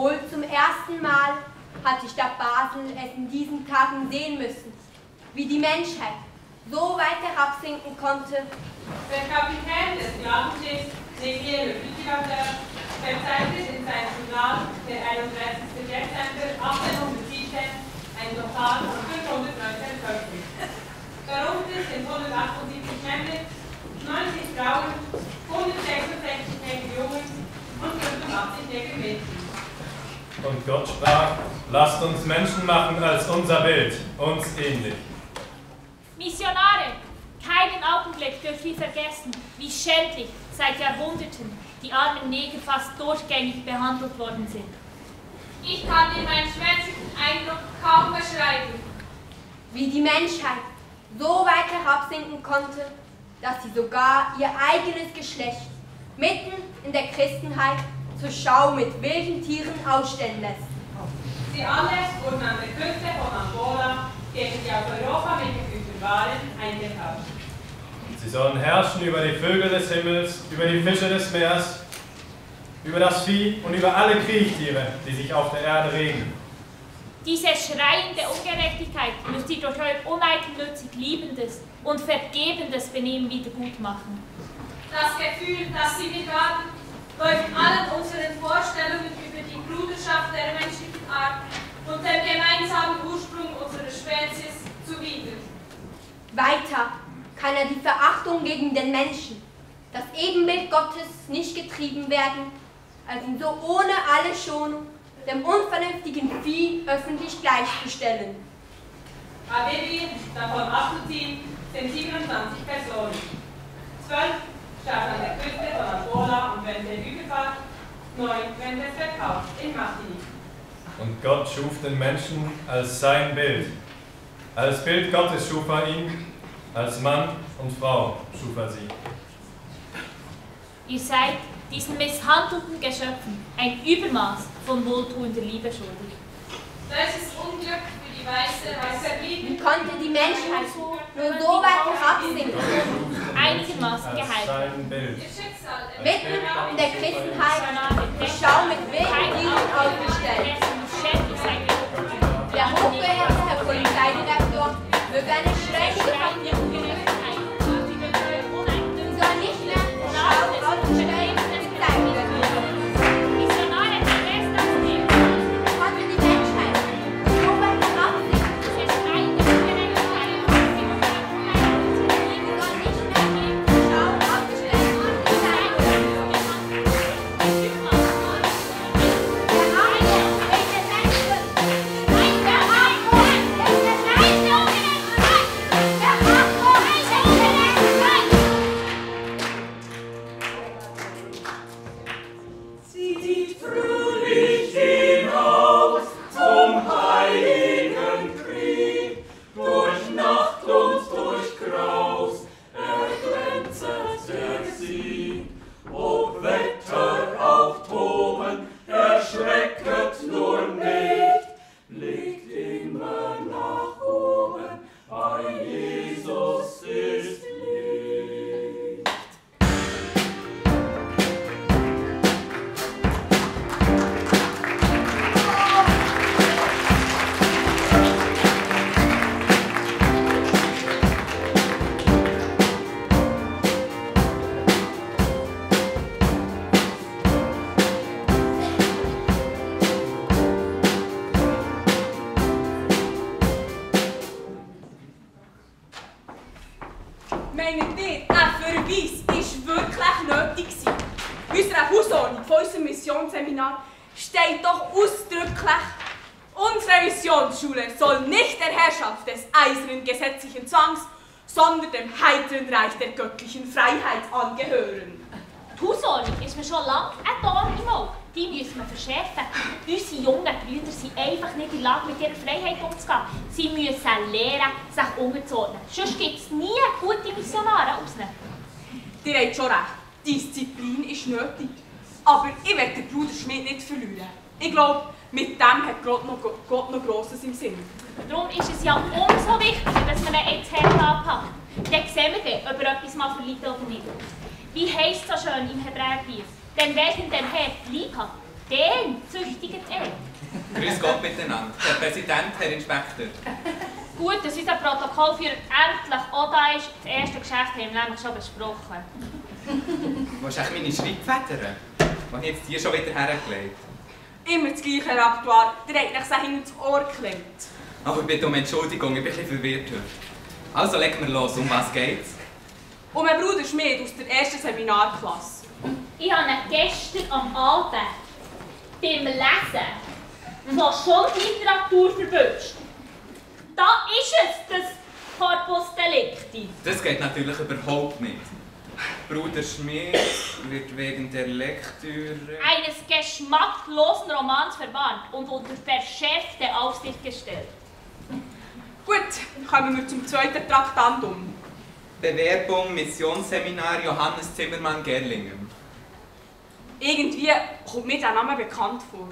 Wohl zum ersten Mal hat die Stadt Basel es in diesen Tagen sehen müssen, wie die Menschheit so weit herabsinken konnte. Der Kapitän des Flaggenschiffs, Negier Lüttigater, verzeichnet in seinem Journal, der 31. Dezember 1817, ein Total von 519 Köpfen. Darunter sind 178 Männer, 90 Frauen, 166 Jungen und 85 Mädchen. Und Gott sprach, lasst uns Menschen machen als unser Bild, uns ähnlich. Missionare, keinen Augenblick dürft ihr vergessen, wie schändlich seit Jahrhunderten die armen Neger fast durchgängig behandelt worden sind. Ich kann dir meinen schmerzlichen Eindruck kaum beschreiben. Wie die Menschheit so weit herabsinken konnte, dass sie sogar ihr eigenes Geschlecht mitten in der Christenheit zur Schau mit wilden Tieren ausstellen lässt. Sie alle wurden an der Küste von Angola gegen die aus Europa mitgeführten Waren eingetauscht. Sie sollen herrschen über die Vögel des Himmels, über die Fische des Meeres, über das Vieh und über alle Kriechtiere, die sich auf der Erde regen. Diese schreiende Ungerechtigkeit müsst ihr durch euer uneigennützig liebendes und vergebendes Benehmen wiedergutmachen. Das Gefühl, das sie begaben, läuft allen unseren Vorstellungen über die Bruderschaft der menschlichen Art und dem gemeinsamen Ursprung unserer Spezies zuwider. Weiter kann er die Verachtung gegen den Menschen, das Ebenbild Gottes, nicht getrieben werden, als ihn so ohne alle Schonung dem unvernünftigen Vieh öffentlich gleichzustellen. Adelie, davon abzuziehen, sind 27 Personen. 12 starten an der Küste von Angola und während der Überfahrt, 9 während des Verkaufs in Martinique. Und Gott schuf den Menschen als sein Bild. Als Bild Gottes schuf er ihn, als Mann und Frau schuf er sie. Ihr seid diesen misshandelten Geschöpfen ein Übermaß von wohltuender Liebe schuldig. Welches Unglück für die weiße Wie Liebe. konnte die Menschheit nur so weit herabsinken? Einigermaßen Als geheilt. sein Bild. Ihr Schicksal. Mitten in der Christenheit die Schau mit wilden Tieren ausgestellt. Der hochgeehrte Herr Polizeidirektor möge eine schreckliche Verfügung gerichtet. Sie soll nicht mehr Schau ausgestellt und gezeigt werden. Konnte die Menschheit so weit herabsinken? Sie soll nicht mehr Schau ausgestellt und gezeigt werden. Zieht fröhlich hinaus zum heiligen Krieg, durch Nacht und durch Graus erglänzet der Sieg. Ob Wetter auch toben, erschrecket nur nicht, blickt immer nach oben, ein Jesus ist Licht. Meint ihr, ein Verweis war wirklich nötig gewesen? In unserer Hausordnung von unserem Missionsseminar steht doch ausdrücklich, unsere Missionsschule soll nicht der Herrschaft des eisernen gesetzlichen Zwangs, sondern dem heiteren Reich der göttlichen Freiheit angehören. Die Hausordnung ist mir schon lange ein Dorn im Auge. Die müssen wir verschärfen. Unsere jungen Brüder sind einfach nicht in der Lage, mit ihrer Freiheit umzugehen. Sie müssen lernen, sich unterzuordnen. Sonst gibt es nie gute Missionare aus ihnen. Ihr habt schon recht, Disziplin ist nötig. Aber ich will den Bruder Schmidt nicht verlieren. Ich glaube, mit dem hat Gott noch Grosses im Sinn. Darum ist es ja umso wichtiger, dass man ihn ins Herz anpackt. Dann sehen wir dann, ob er etwas mal verliert oder nicht. Wie heisst es so schön im Hebräerbrief? Denn wer den Herrn lieb hat, Den züchtigt er. Grüß Gott miteinander. Herr Präsident, Herr Inspektor. Gut, dass unser Protokollführer endlich auch da ist. Das erste Geschäft haben wir nämlich schon besprochen. Wo ist eigentlich meine Schreibfedern? Wo habe ich jetzt die schon wieder hergelegt? Immer das gleiche Repertoire. Der hat euch hinter ins Ohr geklemmt. Aber ich bitte um Entschuldigung, ich bin ein bisschen verwirrt heute. Also legen wir los, um was geht's? Und mein Bruder Schmied aus der ersten Seminarklasse. Ich habe ihn gestern am Abend beim Lesen noch schon die Literatur verwünscht. Da ist es, das Corpus Delicti. Das geht natürlich überhaupt nicht. Bruder Schmied wird wegen der Lektüre... Eines geschmacklosen Romans verbannt und unter verschärfte Aufsicht gestellt. Gut, kommen wir zum zweiten Traktandum. Bewerbung Missionsseminar Johannes Zimmermann Gerlingen. Irgendwie kommt mir der Name bekannt vor.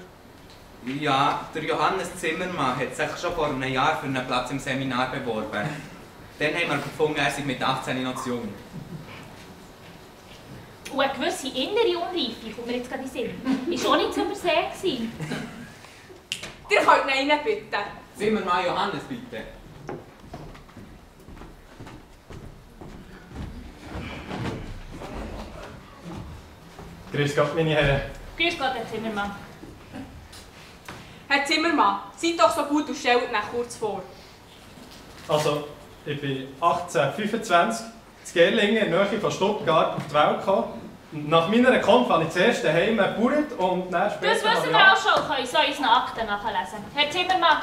Ja, der Johannes Zimmermann hat sich schon vor einem Jahr für einen Platz im Seminar beworben. Dann haben wir gefunden, er sei mit 18 noch zu jung. Und eine gewisse innere Unreife, kommt mir jetzt gerade in den Sinn, war auch nicht zu übersehen. Ihr könnt ihn rein, bitte. Zimmermann Johannes, bitte. Grüß Gott, meine Herren. Grüß Gott, Herr Zimmermann. Herr Zimmermann, seid doch so gut und stellt ihn kurz vor. Also, ich bin 1825 in Gerlingen, in der Nähe von Stuttgart, auf die Welt gekommen. Nach meiner Kampf habe ich zuerst daheim gebaut und dann später... Das wissen wir auch schon, können so unsere Akten nachlesen. Herr Zimmermann,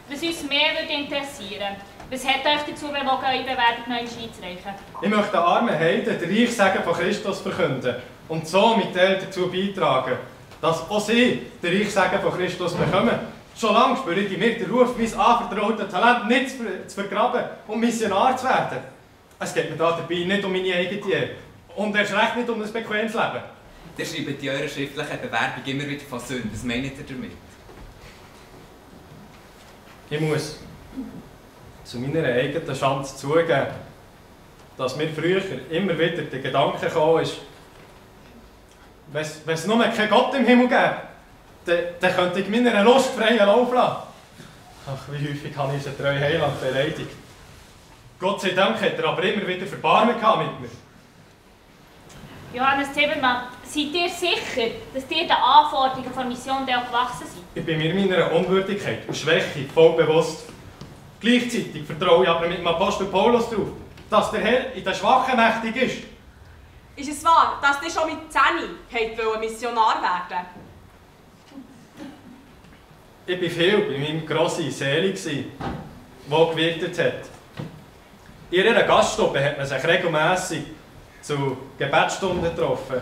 was uns mehr würde interessieren, was hat euch dazu bewogen, eure Bewerbung noch einzureichen? Ich möchte den armen Heiden den Reichssegen von Christus verkünden und so mit Teil dazu beitragen, dass auch sie den Reichssegen von Christus bekommen. Schon lange spüre ich in mir den Ruf, mein anvertrautes Talent nicht zu vergraben und Missionar zu werden. Es geht mir dabei nicht um meine eigene Ehre und erst recht nicht um ein bequemes Leben. Ihr schreibt in eurer schriftlichen Bewerbung immer wieder von Sünden. Was meint ihr damit? Ich muss zu meiner eigenen Schande zugeben, dass mir früher immer wieder der Gedanke gekommen ist, wenn es nur keinen Gott im Himmel gäbe, dann könnte ich meiner Lust freien Lauf lassen. Ach, wie häufig habe ich unseren treuen Heiland beleidigt. Gott sei Dank hat er aber immer wieder Verbarmen gehabt mit mir. Johannes Zimmermann, seid ihr sicher, dass ihr den Anforderungen der Mission auch gewachsen seid? Ich bin mir meiner Unwürdigkeit und Schwäche voll bewusst. Gleichzeitig vertraue ich aber mit dem Apostel Paulus darauf, dass der Herr in den Schwachen mächtig ist. Ist es wahr, dass ihr schon mit 10 Missionar werden Ich war viel bei meinem Grossi Selig, der gewirkt hat. In ihrer Gaststube hat man sich regelmässig zu Gebetsstunden getroffen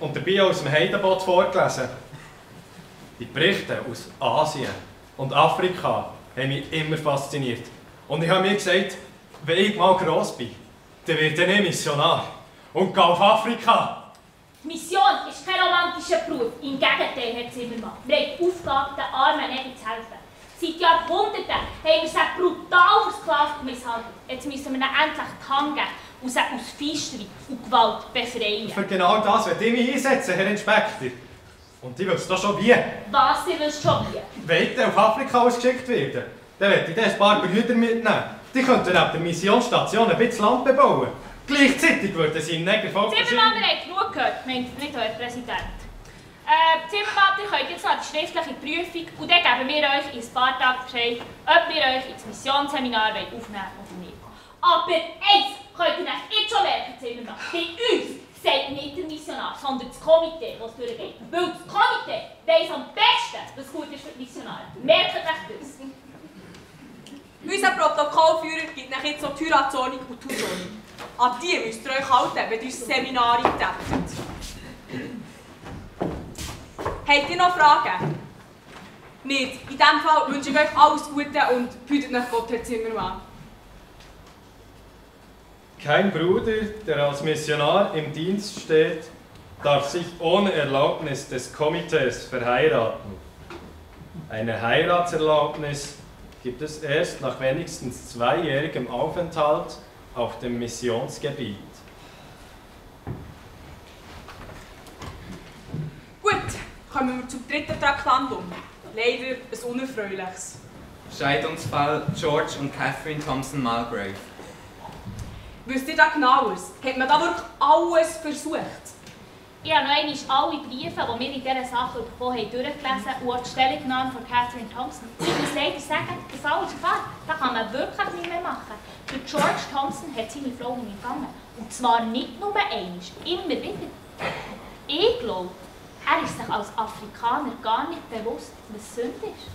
und dabei aus dem Heidenboot vorgelesen. Die Berichte aus Asien und Afrika haben mich immer fasziniert. Und ich habe mir gesagt, wenn ich mal gross bin, dann werde ich Missionar und gehe auf Afrika. Mission ist kein romantischer Beruf. Im Gegenteil, Herr Zimmermann. Wir haben die Aufgabe, den Armen nicht zu helfen. Seit Jahrhunderten haben wir sie brutal versklavt und misshandelt. Jetzt müssen wir ihnen endlich die Hand geben und sie aus Feisterei und Gewalt befreien. Für genau das werde ich mich einsetzen, Herr Inspektor. Und ich wüsste schon wie. Was, ihr wisst schon wie? Wenn ich auf Afrika ausgeschickt werden, dann werde ich ein paar Brüder mitnehmen. Die könnten neben der Missionsstation ein bisschen Land bebauen. Gleichzeitig würden sie im Negervolk... Zimmermann, wir haben genug gehört, meint nicht euer Präsident. Zimmermann, ihr könnt jetzt noch die schriftliche Prüfung und dann geben wir euch in ein paar Tagen Bescheid, ob wir euch ins Missionsseminar aufnehmen oder nicht. Aber eins könnt ihr euch jetzt schon merken, Zimmermann. Bei uns sagt nicht der Missionar, sondern das Komitee, das durchgeht. Weil das Komitee weiss am besten, was gut ist für die Missionare. Merkt euch das. Unser Protokollführer gibt euch jetzt noch die Heiratsordnung und die Hausordnung. An die müsst ihr euch halten, wenn ihr ins Seminar eintreten. Habt ihr noch Fragen? Nicht. In diesem Fall wünsche ich euch alles Gute und behütet euch Gott, Herr Zimmermann. Kein Bruder, der als Missionar im Dienst steht, darf sich ohne Erlaubnis des Komitees verheiraten. Eine Heiratserlaubnis gibt es erst nach wenigstens 2-jährigem Aufenthalt auf dem Missionsgebiet. Gut, kommen wir zum dritten Traktandum. Leider ein unerfreuliches. Scheidungsfall George und Catherine Thompson Mulgrave. Wisst ihr da genaues? Hat man da wirklich alles versucht? Ich habe noch einmal alle Briefe, die wir in dieser Sache bekommen haben, durchgelesen und auch die Stellungnahme von Catherine Thompson. Ich muss leider sagen, der Fall ist klar. Da kann man wirklich nicht mehr machen. Der George Thompson hat seine Frau umgegangen. Und zwar nicht nur einmal, immer wieder. Ich glaube, er ist sich als Afrikaner gar nicht bewusst, was Sünde ist.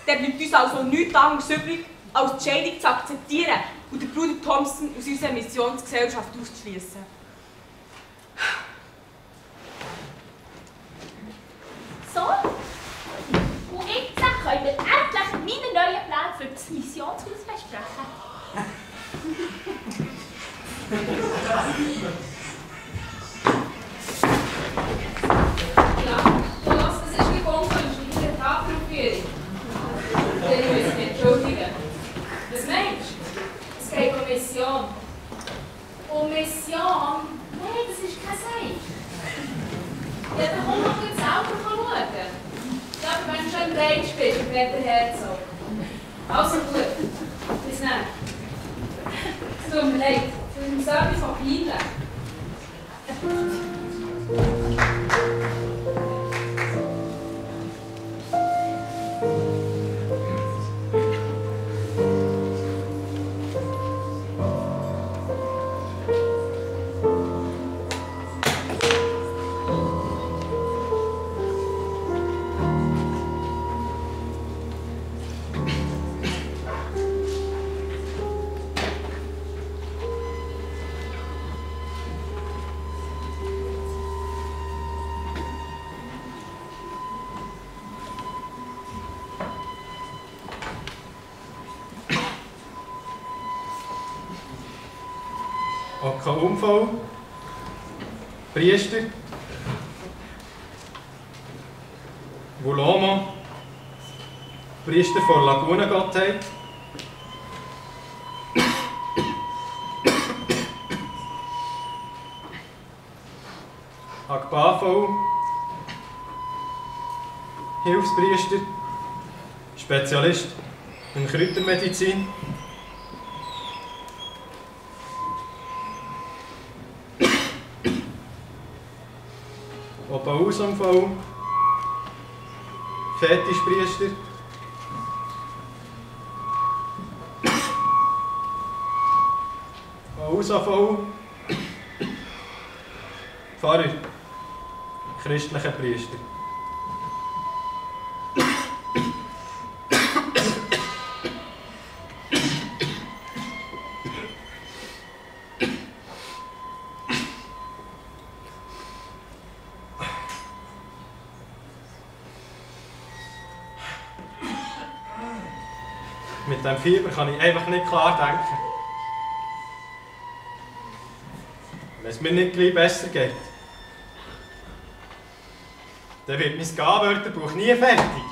Dann bleibt uns also nichts anderes übrig, als die Scheidung zu akzeptieren und den Bruder Thompson aus unserer Missionsgesellschaft auszuschließen. So, und jetzt können wir endlich meine neuen Pläne für das Missionshaus besprechen. Ja, Thomas, das ist gekommen, in der Tafelaufführung. Den müssen wir entschuldigen. Was meinst du? Es geht um Mission. Um Mission? Nein, das ist kein Seich. Ja, dann komm doch jetzt selber schauen. Ja, aber wenn du schon im Deutsch bist, dann wird der Herzog. Also gut, bis dann. Es tut mir leid, es ist mir so etwas von peinlich. Unfall, Priester, Vulomo, Priester von Lagunengottheit, Agbafo, Hilfspriester, Spezialist in Kräutermedizin, Obausunfall, Fetischpriester, Ausanfall, Pfarrer, christlicher Priester. Mit diesem Fieber kann ich einfach nicht klar denken. Wenn es mir nicht gleich besser geht, dann wird mein Gabwörterbuch nie fertig.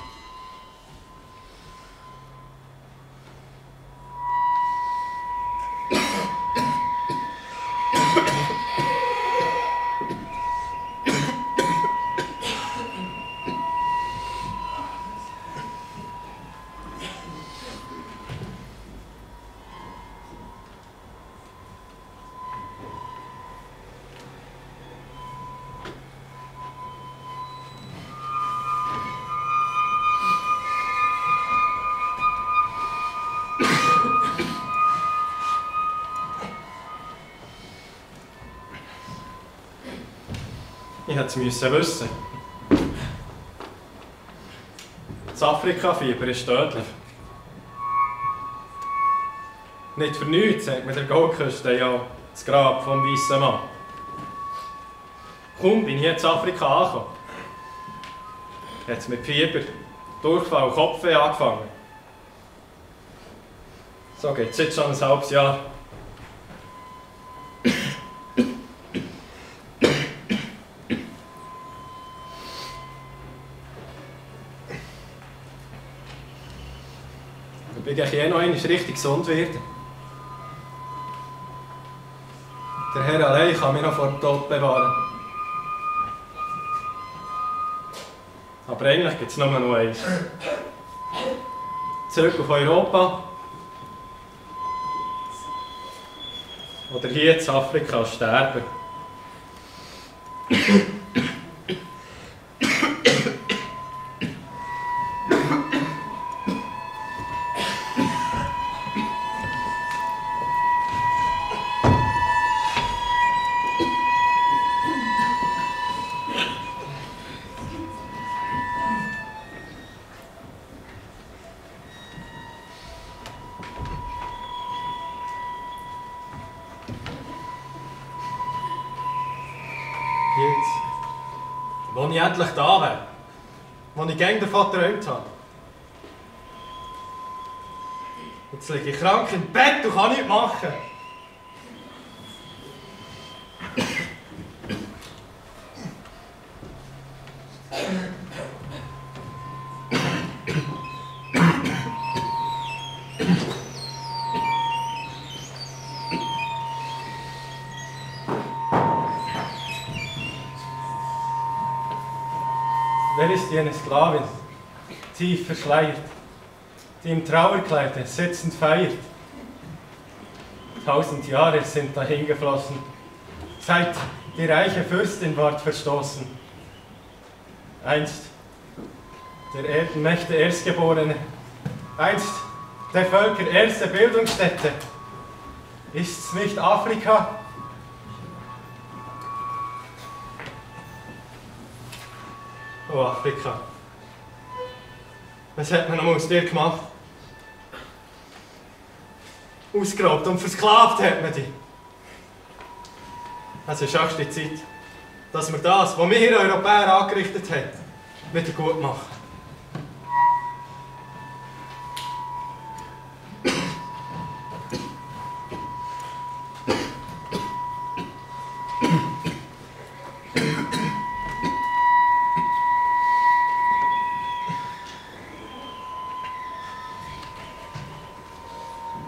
Ich hätte es wissen. Das Afrika-Fieber ist tödlich. Nicht für nichts sagt man der Goldküste ja das Grab vom weißen Mann. Kaum bin ich jetzt in Afrika angekommen, hat es mit Fieber, Durchfall und Kopfweh angefangen. So geht es jetzt schon ein halbes Jahr. Ob ich noch einmal richtig gesund werde. Der Herr allein kann mich noch vor dem Tod bewahren. Aber eigentlich gibt es nur noch eins. Zurück auf Europa. Oder hier in Afrika sterben. Jetzt, als ich endlich da bin, als ich gerne davon geträumt habe. Jetzt liege ich krank im Bett und kann nichts machen. Wer ist jene Sklavin, tief verschleiert, die im Trauerkleide sitzend feiert? 1000 Jahre sind dahingeflossen, seit die reiche Fürstin ward verstoßen. Einst der Erdenmächte Erstgeborene, einst der Völker erste Bildungsstätte. Ist's nicht Afrika? Oh, Afrika. Was hat man noch aus dir gemacht? Ausgeraubt und versklavt hat man dich. Es ist höchste Zeit, dass wir das, was wir Europäer angerichtet haben, wieder gut machen.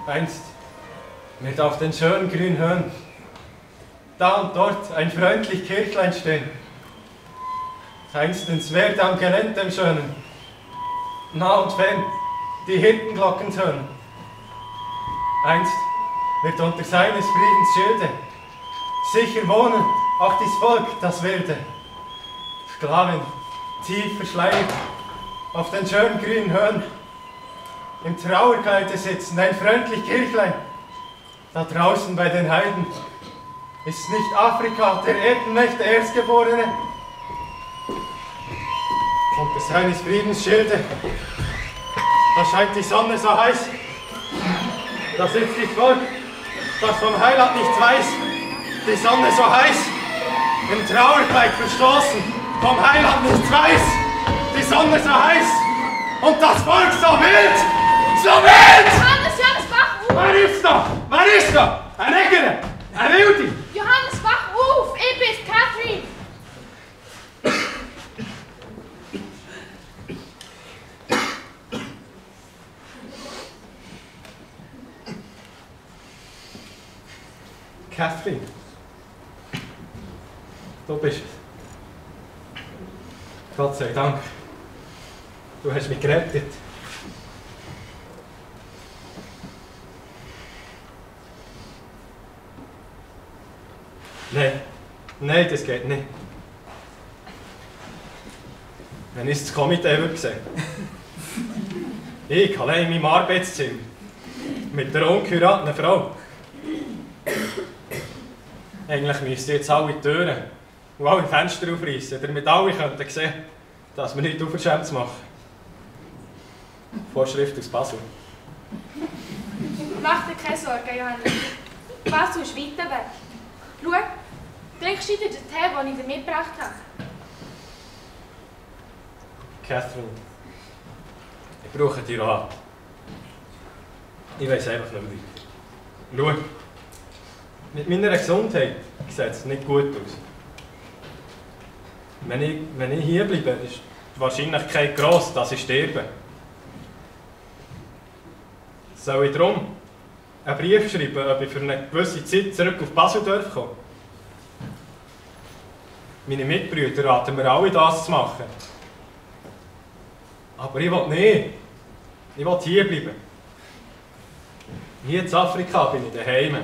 Einst wird auf den schönen grünen Höhen da und dort ein freundlich Kirchlein stehen. Einstens wird am Gelände dem Schönen nah und fern die Hirtenglocken tönen. Einst wird unter seines Friedens Schilde sicher wohnen auch dies Volk, das Wilde. Sklavin, tief verschleiert auf den schönen grünen Höhen, im Trauerkleide sitzen, ein freundlich Kirchlein. Da draußen bei den Heiden ist nicht Afrika, der Erdenmächte Erstgeborene. Unter seines Friedens Schilde, da scheint die Sonne so heiß. Da sitzt das Volk, das vom Heiland nichts weiß. Die Sonne so heiß, im Trauerkleid verstoßen, vom Heiland nichts weiß. Die Sonne so heiß und das Volk so wild. So wild! Johannes, wach auf! Wer ist da? Wer ist da? Ein Neger! Ein Wilde! Johannes, wach auf! Ich bin's, Catherine! Catherine, du bist es. Gott sei Dank. Du hast mich gerettet. Nein, das geht nicht. Wenn ich das Komitee gesehen ich allein in meinem Arbeitszimmer. Mit der ungeheirateten Frau. Eigentlich müssten jetzt alle Türen und alle Fenster aufreißen, damit alle könnten sehen, dass wir nicht unverschämt machen. Vorschrift aus Basel. Mach dir keine Sorgen, Johannes. Basel ist weiter weg. Schau, trinkst du dir den Tee, den ich dir mitgebracht habe? Catherine, ich brauche dir Rat. Ich weiss einfach nicht weiter. Schau, mit meiner Gesundheit sieht es nicht gut aus. Wenn ich hier bleibe, ist die Wahrscheinlichkeit gross, dass ich sterbe. Soll ich darum einen Brief schreiben, ob ich für eine gewisse Zeit zurück auf Basel kommen darf? Meine Mitbrüder raten mir alle, das zu machen. Aber ich will nicht. Ich will hier bleiben. Hier in Afrika bin ich daheim.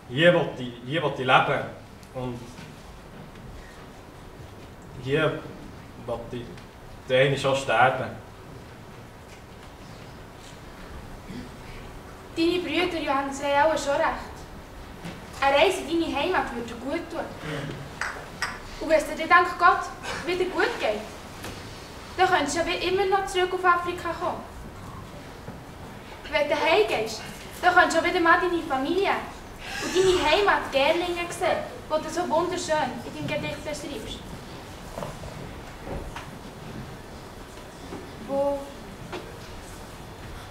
Hier will ich leben. Und hier will ich dann schon sterben. Deine Brüder, Johannes, haben auch schon recht. Eine Reise in deine Heimat würde dir gut tun. Und wenn es dir dank Gott wieder gut geht, dann könntest du ja immer noch zurück auf Afrika kommen. Wenn du heimgehst, dann könntest du wieder mal deine Familie und deine Heimat Gerlingen sehen, die du so wunderschön in deinem Gedicht beschreibst.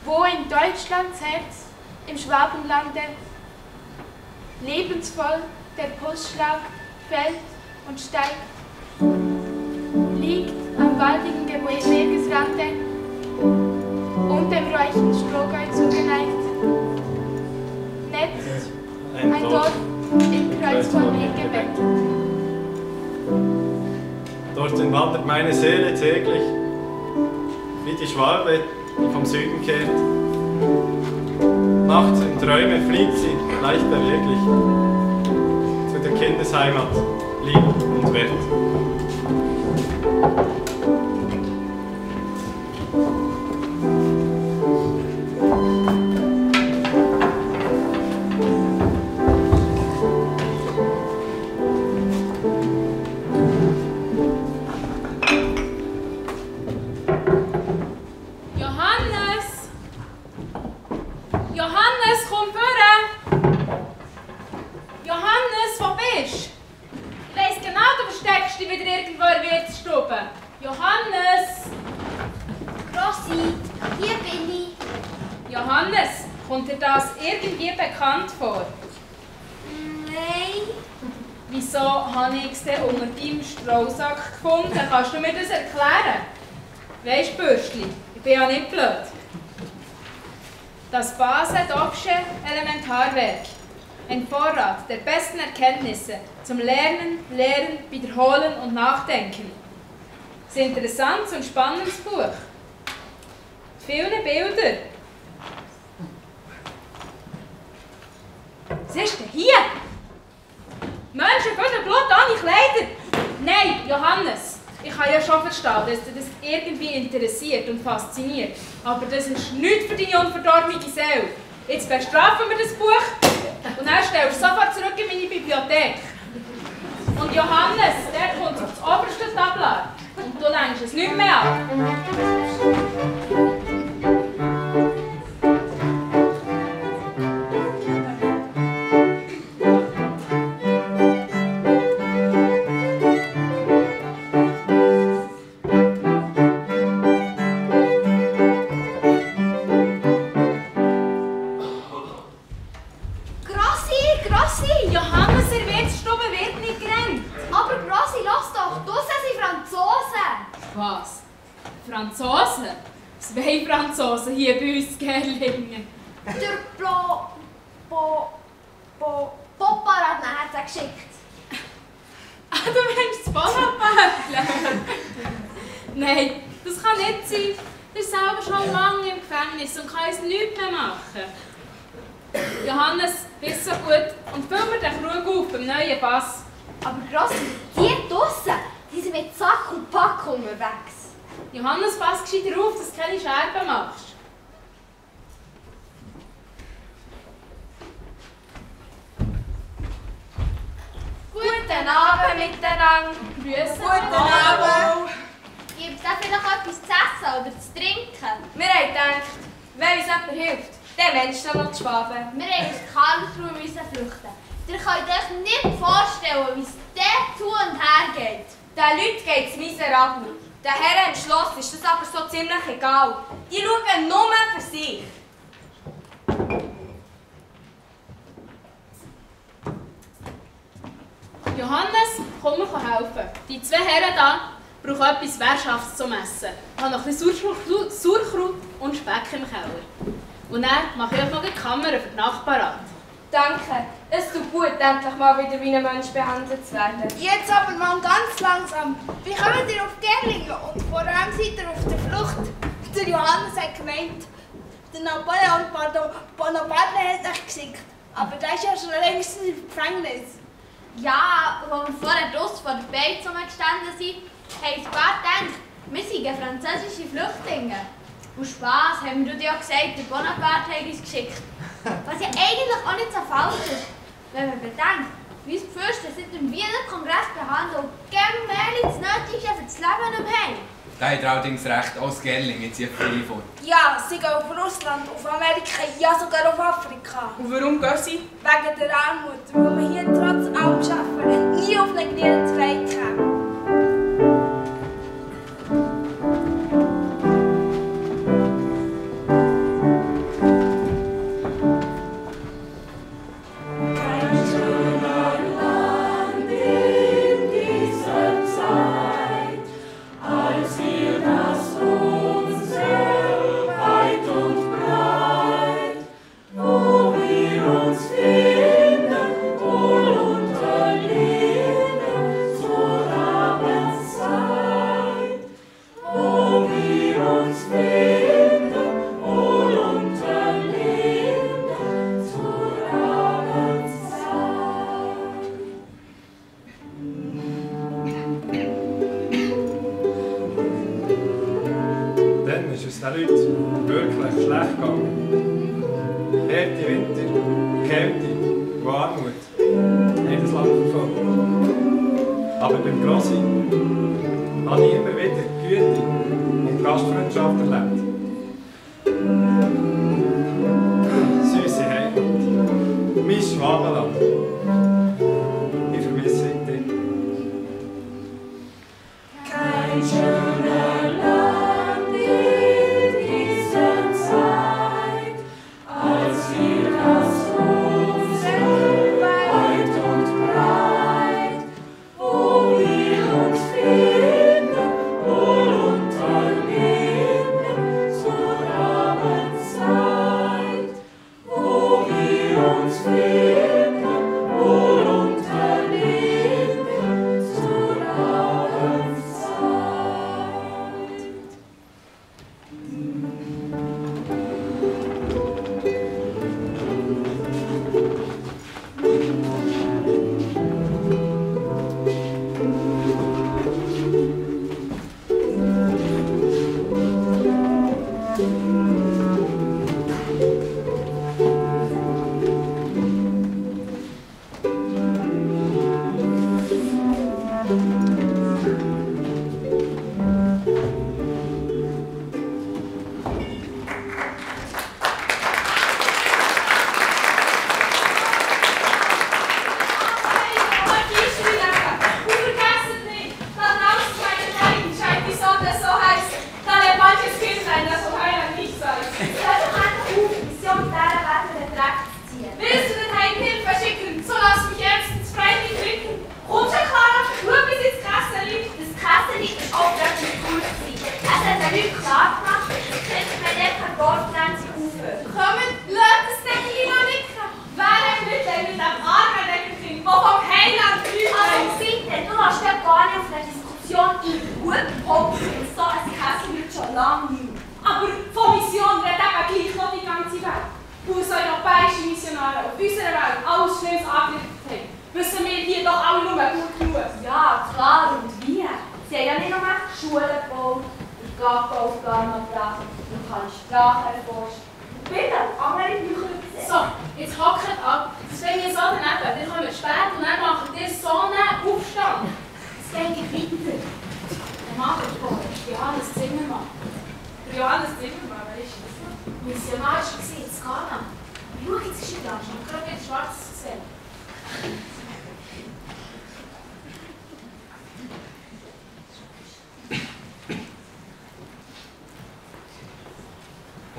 Wo in Deutschlands Herz, im Schwabenlande, lebensvoll der Pulsschlag fällt und steigt, liegt am waldigen Gebirgesrande und dem reichen Strohgäu zugeneigt, netzt ein Dorf im Kreuz von Wegebett. Dorthin wandert meine Seele täglich, wie die Schwalbe, die vom Süden kehrt. Nachts in Träume fliegt sie leicht beweglich zu der Kindesheimat, lieb und wert. Kannst du mir das erklären? Weisst Bürstli, ich bin ja nicht blöd. Das Basel-Doppsche Elementarwerk. Ein Vorrat der besten Erkenntnisse zum Lernen, Lehren, Wiederholen und Nachdenken. Es ist ein interessantes und spannendes Buch. Viele Bilder. Was ist denn hier? Menschen für Blut ohne Kleider. Nein, Johannes. Ich kann ja schon verstehen, dass dich das irgendwie interessiert und fasziniert. Aber das ist nichts für deine unverdorbene Seele. Jetzt bestrafen wir das Buch und dann stellst du sofort zurück in meine Bibliothek. Und Johannes, der kommt auf das oberste Tablar. Und du lenkst es nicht mehr ab. Franzosen hier bei uns in Gerlingen. Der Popper hat nachher geschickt. Ah, du meinst das Bonaparte? Nein, das kann nicht sein. Er ist selber schon lange im Gefängnis und kann uns nichts mehr machen. Johannes, bist so gut und füll mir den Krug auf beim neuen Pass. Aber Grossi, die draussen, die sind mit Sack und Pack unterwegs. Johannes, pass gescheiter auf, dass du keine Scherben machst. Guten Abend miteinander. Grüße. Guten Abend. Gibt es da vielleicht etwas zu essen oder zu trinken? Wir haben gedacht, wenn uns jemand hilft, dann Mensch dann noch zu Schwaben. Wir haben aus Karlsruhe flüchten. Ihr könnt euch nicht vorstellen, wie es dort zu und her geht. Den Leuten geht es miserabel. Den Herren im Schloss ist das aber so ziemlich egal. Die schauen nur für sich. Johannes, komm mir helfen. Die zwei Herren hier brauchen etwas Währschaftes zum Essen. Ich habe noch ein bisschen Sauerkraut und Speck im Keller. Und dann mache ich euch noch eine Kamera für die Nacht parat. Danke, es tut gut, endlich mal wieder wie ein Mensch behandelt zu werden. Jetzt aber mal ganz langsam. Wie kommt ihr auf Gerlingen und vor allem seid ihr auf der Flucht? Der Johannes hat gemeint, der Napoleon Bonaparte hat euch geschickt. Aber der ist ja schon längst im Gefängnis. Ja, als wir vorher draussen vor der Beiz gestanden sind, haben ein paar gedacht, wir sind französische Flüchtlinge. Und Spass haben wir dir ja gesagt, der Bonaparte hat uns geschickt. Was ja eigentlich auch nicht so falsch ist, wenn man bedenkt, wie uns die Fürsten seit dem Wiener Kongress behandeln und gemächlich das Nötigste für das Leben nicht mehr haben. Da hat er allerdings recht, aus Gerlingen zieht frei vor. Ja, sie gehen auf Russland, auf Amerika, ja sogar auf Afrika. Und warum gehen sie? Wegen der Armut, weil wir hier trotz allem arbeiten nie auf eine genügend frei kommen.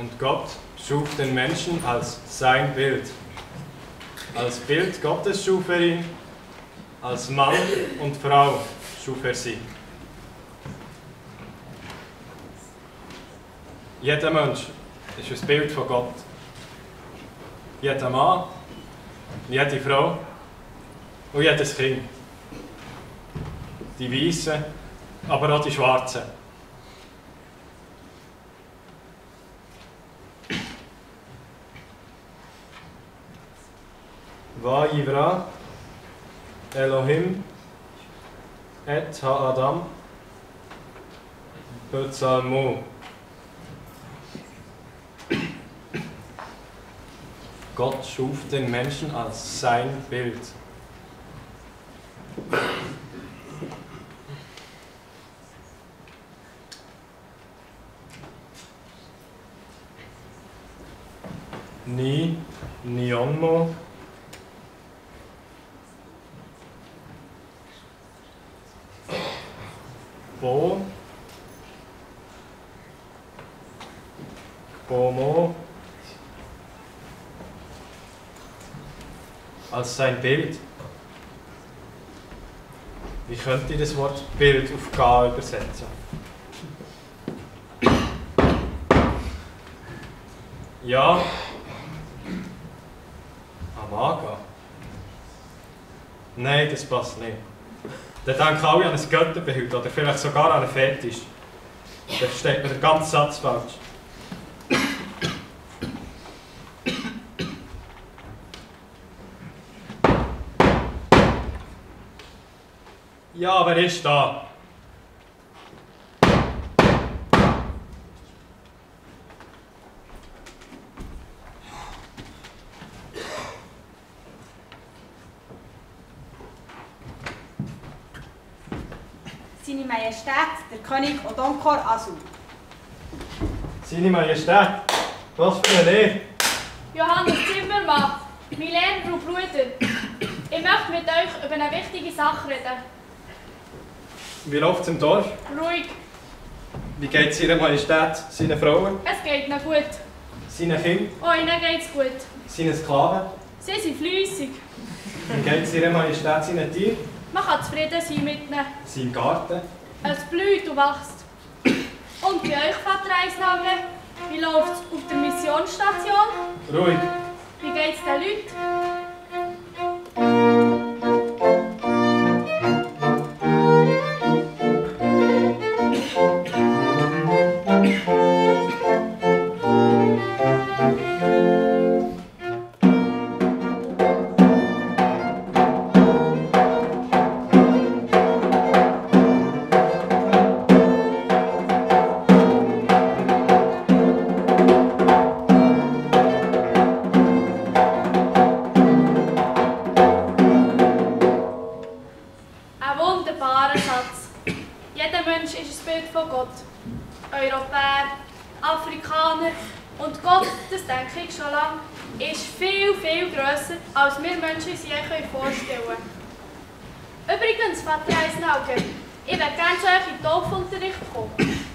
Und Gott schuf den Menschen als sein Bild. Als Bild Gottes schuf er ihn, als Mann und Frau schuf er sie. Jeder Mensch ist ein Bild von Gott. Jeder Mann, jede Frau Und jedes Kind. Die Weißen, aber auch die Schwarzen. Vayivra Elohim et ha'adam b'tzalmo. Gott schuf den Menschen als sein Bild. Ni Nionmo Bo Bomo als sein Bild. Wie könnt ihr das Wort Bild auf Ga übersetzen? Ja, Amaga. Nein, das passt nicht. Dann denken alle an ein Götterbild oder vielleicht sogar an einen Fetisch. Dann versteht man den ganzen Satz falsch. Ja, wer ist da? Seine Majestät, der König Odonkor Asu. Seine Majestät, was für eine Lehre! Johannes Zimmermann, mein Lehrer und Bruder. Ich möchte mit euch über eine wichtige Sache reden. Wie läuft es im Dorf? Ruhig. Wie geht es Ihrer Majestät, seinen Frauen, Es geht ihnen gut. seinen Kindern, Oh, ihnen geht's gut. seinen Sklaven? Sie sind fleissig. Wie geht es Ihrer Majestät, seinen Tieren, Man kann zufrieden sein mit ihnen. seinem Garten? Es blüht und wächst. Und bei euch, Vater Eisnagel, wie läuft es auf der Missionsstation? Ruhig. Wie geht es den Leuten? Ein wunderbarer Satz. Jeder Mensch ist ein Bild von Gott. Europäer, Afrikaner und Gott, das denke ich schon lange, ist viel, viel grösser, als wir Menschen uns je vorstellen können. Übrigens, Vater Eisnauge, ich würde gerne zu euch in den Taufunterricht kommen.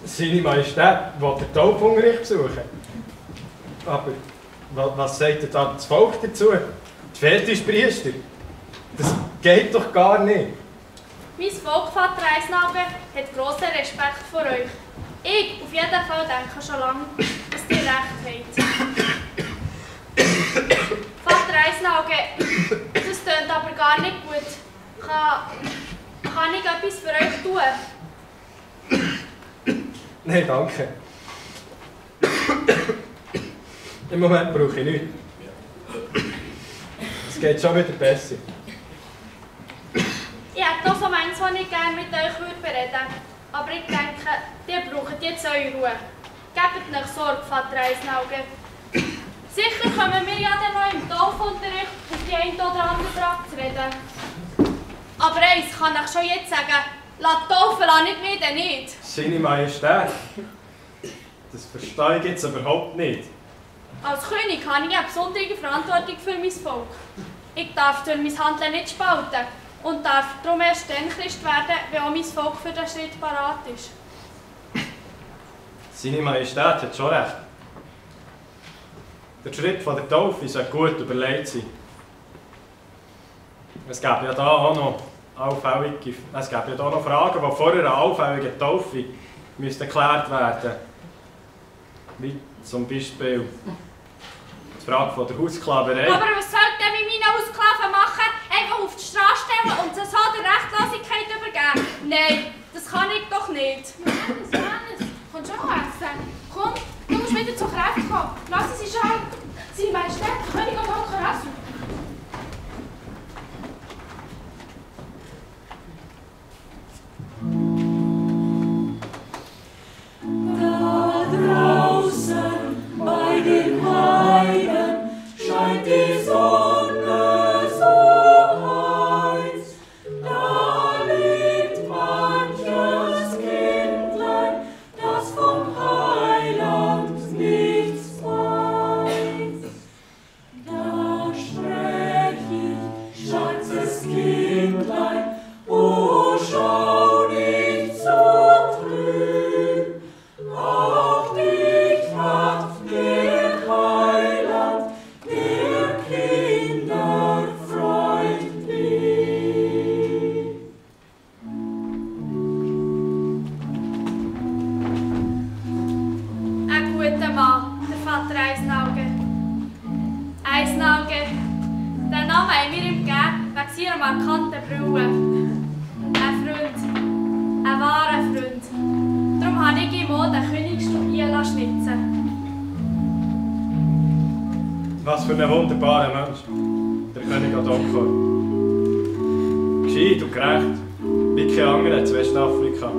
Seine Majestät will den Taufunterricht besuchen. Aber was sagt denn da das Volk dazu? Die Fetischpriester? Das geht doch gar nicht. Mein Volk, Vater Eisnagel, hat grossen Respekt vor euch. Ich auf jeden Fall denke schon lange, dass ihr recht habt. Vater Eisnagel, das tönt aber gar nicht gut. Kann ich etwas für euch tun? Nein, danke. Im Moment brauche ich nichts. Es geht schon wieder besser. Ich hätte noch so manches, was ich gerne mit euch bereden würde. Aber ich denke, ihr braucht jetzt eure Ruhe. Gebt euch Sorge, Vater Eisnauge. Sicher kommen wir ja dann noch im Taufunterricht auf die eine oder andere Frage zu reden. Aber eins kann ich schon jetzt sagen, lasst taufen, lasst nicht wieder nicht. Seine Majestät? Das verstehe ich jetzt überhaupt nicht. Als König habe ich eine besondere Verantwortung für mein Volk. Ich darf durch mein Handeln nicht spalten und darf darum erst dann Christ werden, wenn auch mein Volk für den Schritt parat ist. Seine Majestät hat schon recht. Der Schritt von der Taufe sollte gut überlegt sein. Es gäbe ja da auch noch Fragen, die vor einer allfälligen Taufe geklärt werden. Wie zum Beispiel die Frage von der Haussklaverei. Aber was sollte denn mit meinen Haussklaven machen? Einfach auf die Namen haben wir ihm gegeben wegen seiner markanten Brille. Ein Freund. Ein wahrer Freund. Darum habe ich ihm auch den Königsstubien schnitzen. Was für ein wunderbarer Mensch, der König Odonkor. Gescheit und gerecht, wie kein anderer in Westafrika.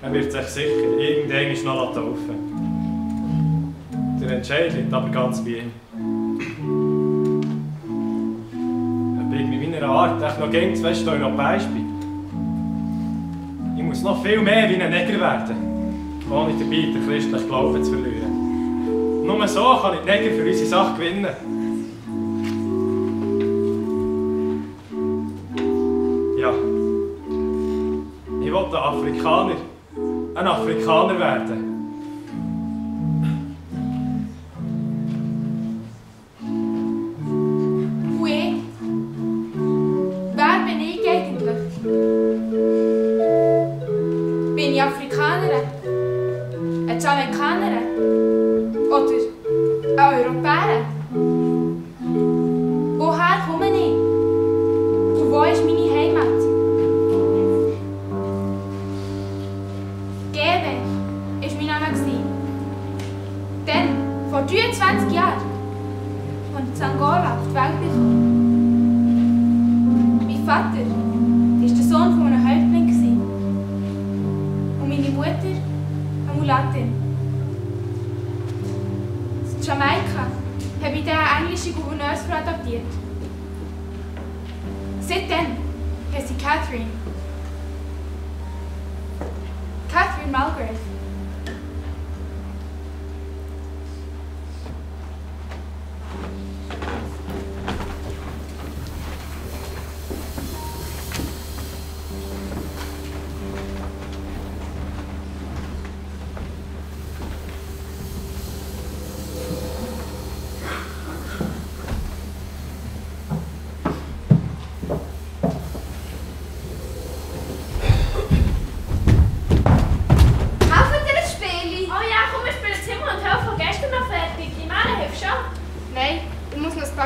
Er wird sich sicher irgendwann noch taufen. Der Entscheid liegt aber ganz bei ihm. Ob ich mit meiner Art echt noch gegen das westeuropäisch bin. Ich muss noch viel mehr wie ein Neger werden, ohne dabei den christlichen Glauben zu verlieren. Nur so kann ich die Neger für unsere Sache gewinnen. Ja. Ich will ein Afrikaner werden. Und ich? Wer bin ich eigentlich? Bin ich Afrikanerin? Eine Jamaikanerin? Oder eine Europäerin? Woher komme ich? Und wo ist meine Heimat? Gebe war mein Name. Dann, vor 23 Jahren, als ich in Angola auf die Welt kam. Mein Vater war der Sohn von einem Häuptling. Und meine Mutter eine Mulattin. In Jamaika habe ich eine englische Gouverneursfrau adoptiert. Seitdem heißt sie Catherine. Catherine Mulgrave.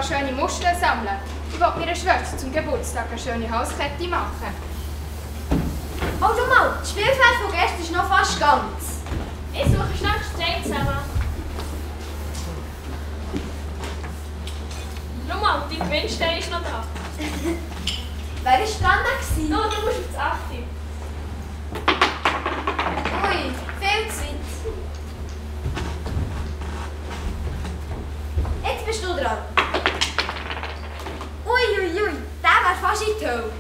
Schöne Muscheln sammeln. Ich will meiner Schwester zum Geburtstag eine schöne Halskette machen. Oh, schau mal, das Spielfeld von gestern ist noch fast ganz. Ich suche schnell Stein zusammen. Schau mal, dein Gewinnstein ist noch da. Wer war dran? Du musst auf das 8. Ui, viel Zeit. Jetzt bist du dran. Ui, der wäre fast in die Hölle.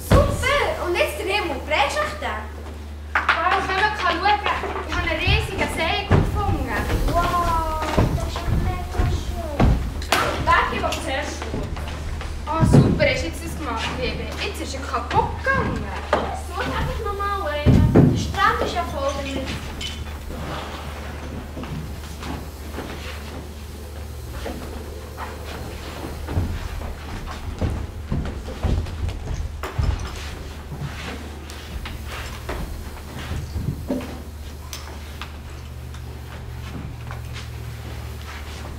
Super! Und jetzt der Himmel. Prägst du dich den? Wow, können wir schauen. Ich habe einen riesigen See gefunden. Wow, das ist ja mega schön. Weg, ich will zuerst schauen. Oh, super, hast du jetzt das gemacht, Liebe? Jetzt ist er kaputt gegangen. Such einfach nochmal einen. Der Strand ist ja voll damit.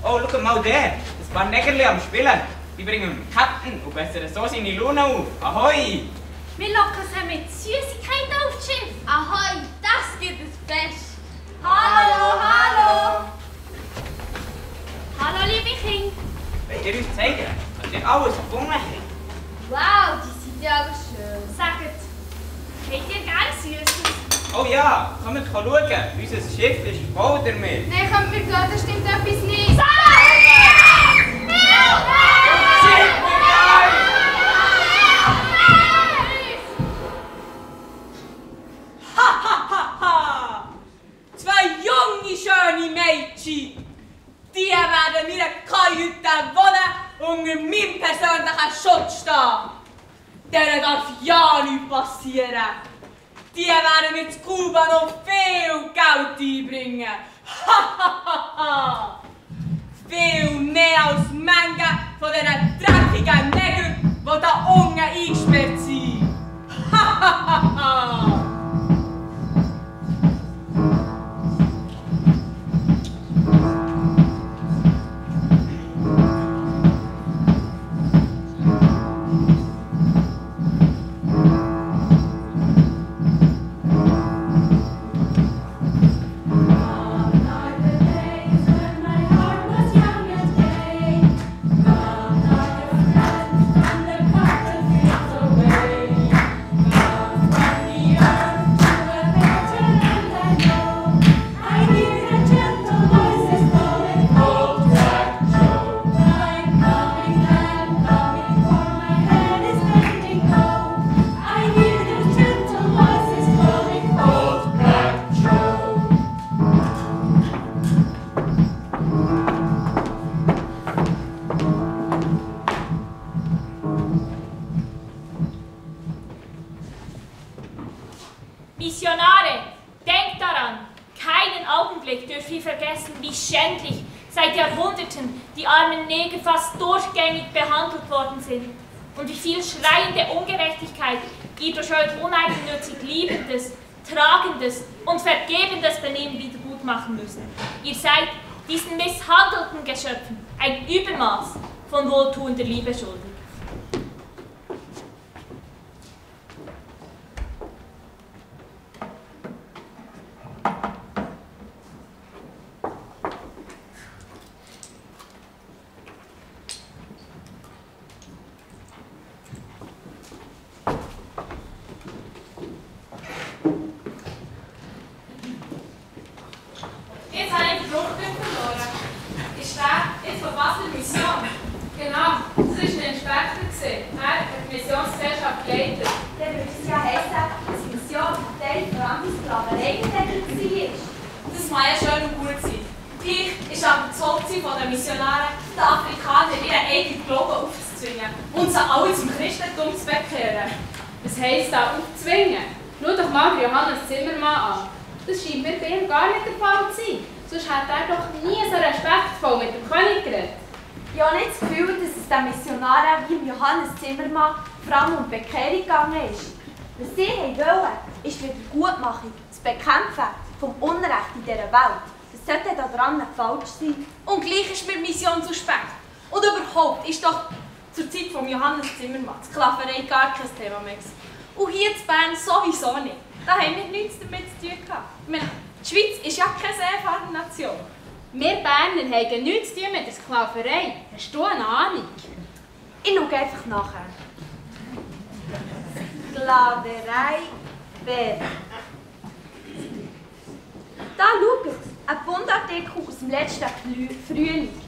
Oh, schau mal der! Ein paar Nägerli am Spielen. Die bringen Ketten und bessern so seine Laune auf. Ahoi! Wir locken sie mit Süßigkeiten auf das Schiff. Ahoi, das gibt es Fest. Hallo, hallo! Hallo, liebe Kinder. Wollt ihr uns zeigen, was ihr alles gefunden habt? Wow, die sind ja aber schön. Sagt, habt ihr gerne Süßes? Oh ja, kommt schauen. Unser Schiff ist voll damit. Nein, kommt mir klar, da stimmt etwas nicht. Zwei junge, schöne Mädchen, die werden in meiner Kajüte wohnen und unter meinem persönlichen Schutz stehen. Denen darf ja nichts passieren. Die werden mir zu Kuba noch viel Geld einbringen. Viel mehr als Menge von diesen dreckigen Negern, die da unten eingesperrt sind. Missionare, denkt daran, keinen Augenblick dürft ihr vergessen, wie schändlich seit Jahrhunderten die armen Neger fast durchgängig behandelt worden sind und wie viel schreiende Ungerechtigkeit ihr durch euer uneigennützig liebendes, tragendes und vergebendes Benehmen wiedergutmachen müsst. Ihr seid diesen misshandelten Geschöpfen ein Übermaß von wohltuender Liebe schuldig. Jetzt habe ich den Druckpunkt verloren. Ist der jetzt von Basel Mission? Genau, das war ein Inspektor. Er hat die Missionsgesellschaft geleitet. Dann würde es ja heissen, dass die Mission Teil der Antisklaverei war. Das mag ja schön und gut sein. Gleich ist aber das Hauptziel der Missionare, den Afrikanern ihren eigenen Glauben aufzuzwingen und sie alle zum Christentum zu bekehren. Was heisst da aufzwingen? Schau doch mal Johannes Zimmermann an. Das scheint mir bei ihm gar nicht der Fall zu sein. Sonst hat er doch nie so respektvoll mit dem König geredet. Ich habe nicht das Gefühl, dass es den Missionaren wie Johannes Zimmermann vor allem um die Bekehrung gegangen ist. Was sie wollten, ist die Wiedergutmachung, das Bekämpfen vom Unrecht in dieser Welt. Das sollte daran nicht falsch sein. Und gleich ist mir die Mission suspekt. Und überhaupt ist doch zur Zeit von Johannes Zimmermann die Sklaverei gar kein Thema mehr gewesen. Und hier in Bern sowieso nicht. Da haben wir nichts damit zu tun gehabt. Ich meine, die Schweiz ist ja keine Seefahrernation. Wir Berner haben nichts zu tun mit der Sklaverei. Hast du eine Ahnung? Ich schaue einfach nachher. Sklaverei Bern. Da schaut, ein Bundartikel aus dem letzten Frühling.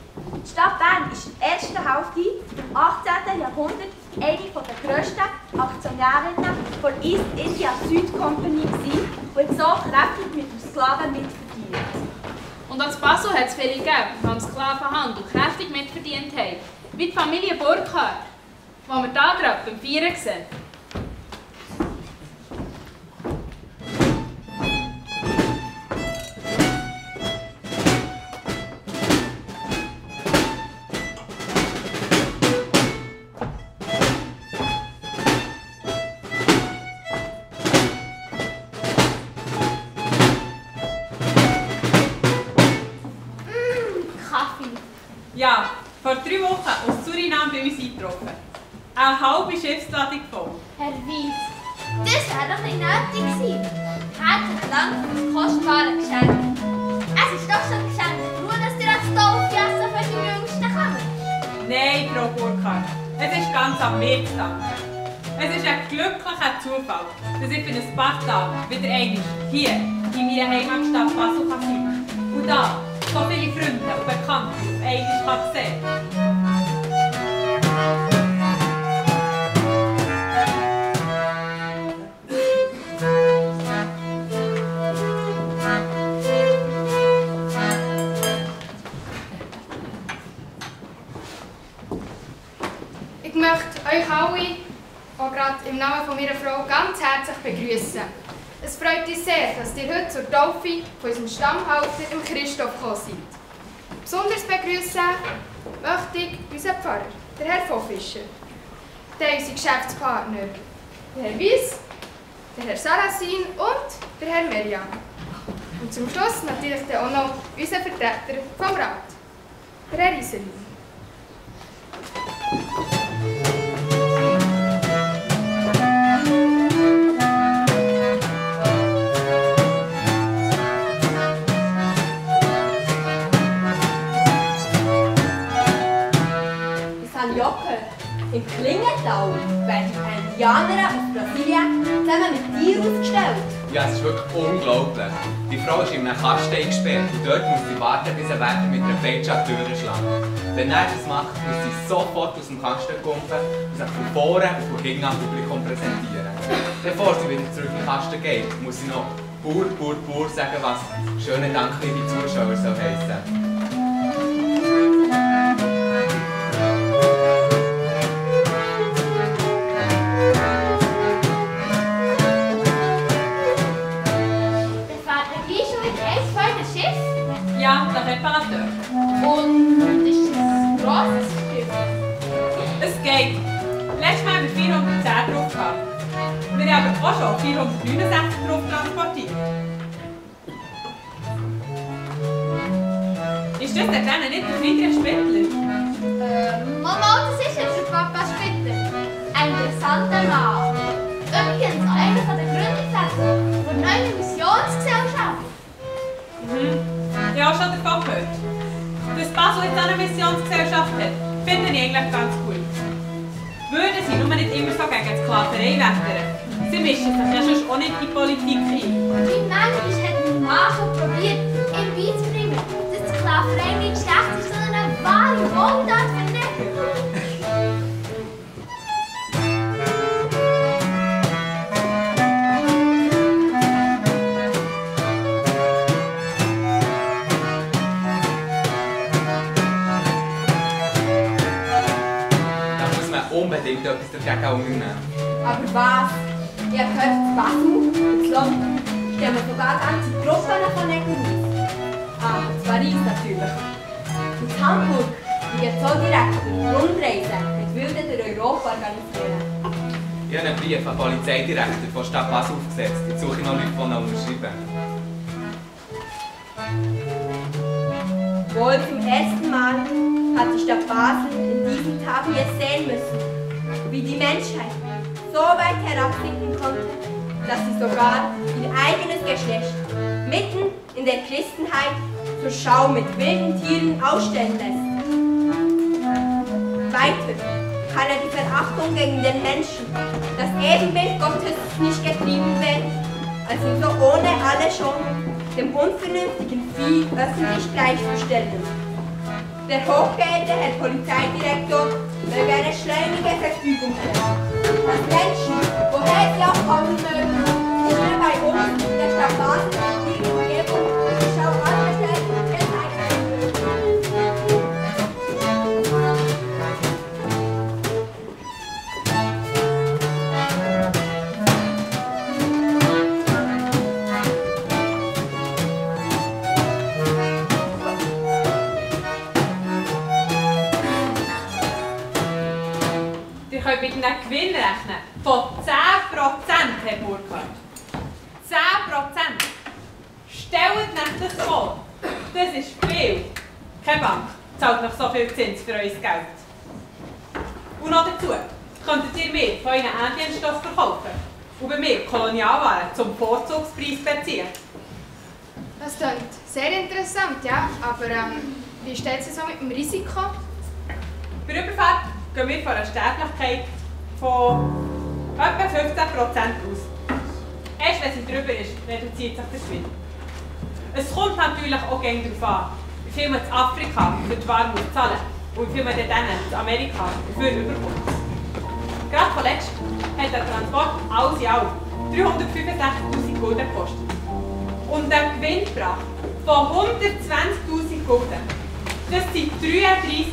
Die Stadt Bern war in der ersten Hälfte des 18. Jahrhunderts eine der grössten Aktionärinnen der East India Süd Company und so kräftig mit dem Sklaven mitverdient. Und als Basel hat es viele gegeben, die am Sklavenhandel kräftig mitverdient haben. Wie die Familie Burkhardt, die wir hier gerade beim Feiern sehen. Ja, vor 3 Wochen aus Suriname bei uns eingetroffen. Eine halbe Schiffsladung voll. Herr Weiss, das wäre doch nicht nötig gewesen. Herzlichen Dank für das kostbare Geschenk. Es ist doch schon ein Geschenk, nur dass ihr als Taufjässen für die Jüngsten kommt. Nein, Frau Burkhardt, es ist ganz an mir zu danken. Es ist ein glücklicher Zufall, dass ich für ein paar Tage wieder einmal hier in meiner Heimatstadt Basel sein kann. Und da so viele Freunde und Bekannte auf einmal sehen kann. Ich möchte euch alle, auch gerade im Namen von meiner Frau, ganz herzlich begrüßen. Es freut uns sehr, dass ihr heute zur Taufe von unserem Stammhalter, dem Christoph, gekommen seid. Besonders begrüßen möchte ich unseren Pfarrer, der Herr Voffischer, dann unsere Geschäftspartner, der Herr Weiss, der Herr Sarrazin und der Herr Merian. Und zum Schluss natürlich dann auch noch unser Vertreter vom Rat, der Herr Iselin. Im Klingenthal werden die Indianer aus Brasilien zusammen mit Tieren ausgestellt. Ja, es ist wirklich unglaublich. Die Frau ist in einem Kasten eingesperrt und dort muss sie warten, bis ein Wärter mit einer Peitsche an die Tür schlägt. Wenn er das macht, muss sie sofort aus dem Kasten kommen und sich von vorne und von hinten am Publikum präsentieren. Bevor sie wieder zurück in den Kasten geht, muss sie noch «Bur, Bur, Bur» sagen, was «Schönen Dank, liebe Zuschauer» soll heissen. Reparateur. Und ist das gross? Es geht. Letztes Mal haben wir 410 drauf gehabt. Wir haben aber auch schon 469 drauf transportiert. Ist das der Kleine nicht der Friedrich Spittler? Mama, das ist jetzt der Papa Spittler. Ein interessanter Mann. Übrigens einer von den Gründungsvätern der neuen Missionsgesellschaft. Ich habe auch schon davon gehört. Dass Basel jetzt eine Missionsgesellschaft hat, finde ich eigentlich ganz cool. Würden sie nur nicht immer so gegen die Sklaverei wettern. Sie mischen sich ja sonst auch nicht in die Politik ein. Wie manchmal hat mein Mann schon probiert, ihm beizubringen, dass die Sklaverei nicht schlecht ist, sondern eine wahre Wohltat für Neger. Unbedingt etwas dagegen unternehmen. Aber was? Ich habe gehört, in Basel, in London, stellen sogar ganze Gruppen von Negern aus. Aber in Paris natürlich. In Hamburg wird der Zolldirektor Rundreisen mit Wilden durch Europa organisieren. Ich habe einen Brief an den Polizeidirektor von Stadt Basel aufgesetzt. Jetzt suche ich noch Leute, die noch unterschreiben. Wohl zum ersten Mal hat die Stadt Basel in diesen Tagen jetzt sehen müssen, wie die Menschheit so weit herabsinken konnte, dass sie sogar ihr eigenes Geschlecht mitten in der Christenheit zur Schau mit wilden Tieren ausstellen lässt. Weiter kann die Verachtung gegen den Menschen, das Ebenbild Gottes, nicht getrieben werden, als ihn so ohne alle Schonung dem unvernünftigen Vieh öffentlich gleichzustellen. Der hochgeehrte Herr Polizeidirektor möge eine schleunige Verfügung stellen, dass Menschen, woher sie auch kommen mögen, nicht mehr bei uns in der Stadt Basel und die Umgebung die Schau angestellt und gezeigt Ihr könnt mit einem Gewinn rechnen von 10%, Herr Burkhardt. 10%! Stellt euch das vor. Das ist viel. Keine Bank zahlt noch so viel Zins für euer Geld. Und noch dazu könntet ihr mir von euren Indienstoff verkaufen und bei mir Kolonialwaren zum Vorzugspreis beziehen. Das klingt sehr interessant, ja. Aber wie steht es so mit dem Risiko? Bei der Überfahrt gehen wir von einer Sterblichkeit von etwa 15% aus. Erst wenn sie drüber ist, reduziert sich das wieder. Es kommt natürlich auch darauf an, wie viel man in Afrika für die Ware zahlen muss und wie viel man dann in Amerika dafür überkommt. Gerade vorletzt hat der Transport alles in allem 365'000 Gulden gekostet. Und der Gewinn gebracht von 120'000 Gulden. Das sind 33%.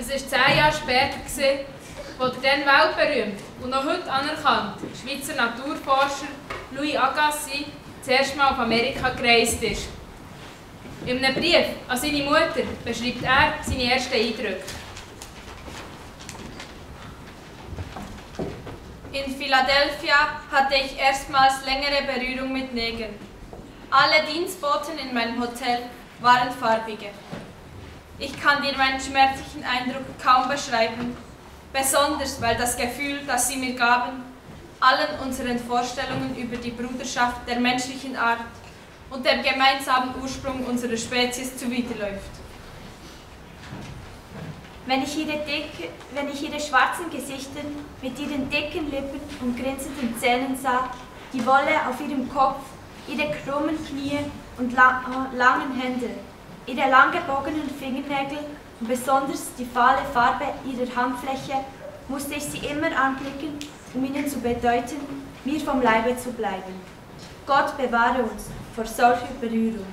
Es war 10 Jahre später, als der dann weltberühmt und noch heute anerkannt Schweizer Naturforscher Louis Agassiz das erste Mal auf Amerika gereist ist. In einem Brief an seine Mutter beschreibt er seine ersten Eindrücke. In Philadelphia hatte ich erstmals längere Berührung mit Negern. Alle Dienstboten in meinem Hotel waren farbige. Ich kann dir meinen schmerzlichen Eindruck kaum beschreiben, besonders weil das Gefühl, das sie mir gaben, allen unseren Vorstellungen über die Bruderschaft der menschlichen Art und dem gemeinsamen Ursprung unserer Spezies zuwiderläuft. Wenn ich ihre schwarzen Gesichter mit ihren dicken Lippen und grinsenden Zähnen sah, die Wolle auf ihrem Kopf, ihre krummen Knie und langen Hände, ihre lang gebogenen Fingernägel und besonders die fahle Farbe ihrer Handfläche, musste ich sie immer anblicken, um ihnen zu bedeuten, mir vom Leibe zu bleiben. Gott bewahre uns vor solcher Berührung.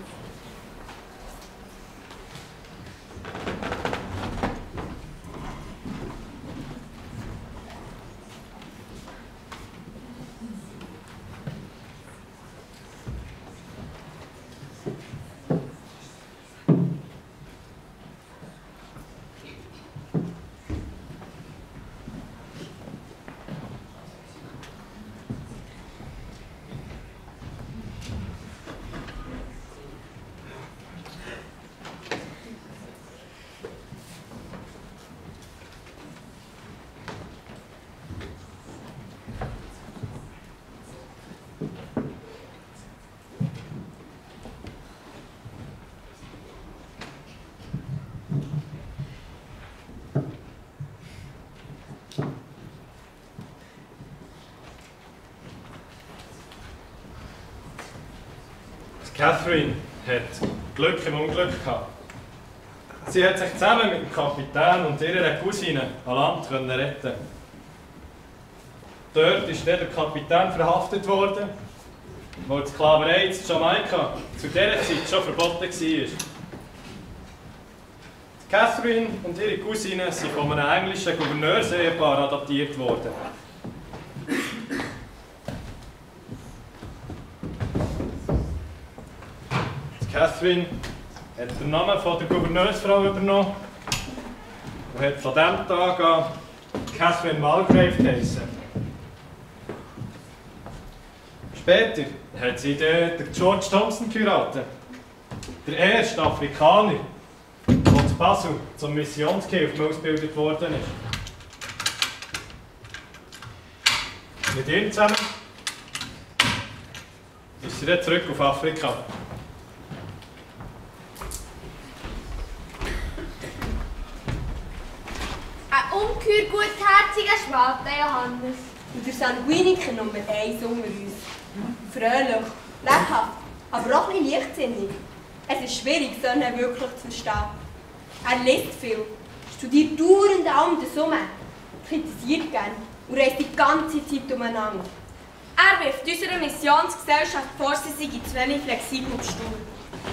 Catherine hat Glück im Unglück gehabt. Sie hat sich zusammen mit dem Kapitän und ihrer Cousine an Land retten. Dort ist der Kapitän verhaftet worden, wo die Sklaverei in Jamaika zu dieser Zeit schon verboten war. Catherine und ihre Cousine sind von einem englischen Gouverneursehepaar adoptiert worden. Catherine hat den Namen von der Gouverneursfrau übernommen und hat von diesem Tag an Catherine Mulgrave geheissen. Später hat sie den George Thompson geheiratet, der erste Afrikaner, der in Basel zum Missionsgehilfen ausgebildet worden ist. Mit ihm zusammen ist sie dann zurück auf Afrika. Ein ungeheuer gutherziger Schwab, der Johannes. Und der Sanguiniker Nummer 1 unter uns. Fröhlich, lebhaft, aber auch ein bisschen leichtsinnig. Es ist schwierig, so einen wirklich zu verstehen. Er liest viel, studiert dauernd anderes um, kritisiert gerne und reist die ganze Zeit umeinander. Er wirft unserer Missionsgesellschaft vor, sie sei zu wenig flexibel und stur.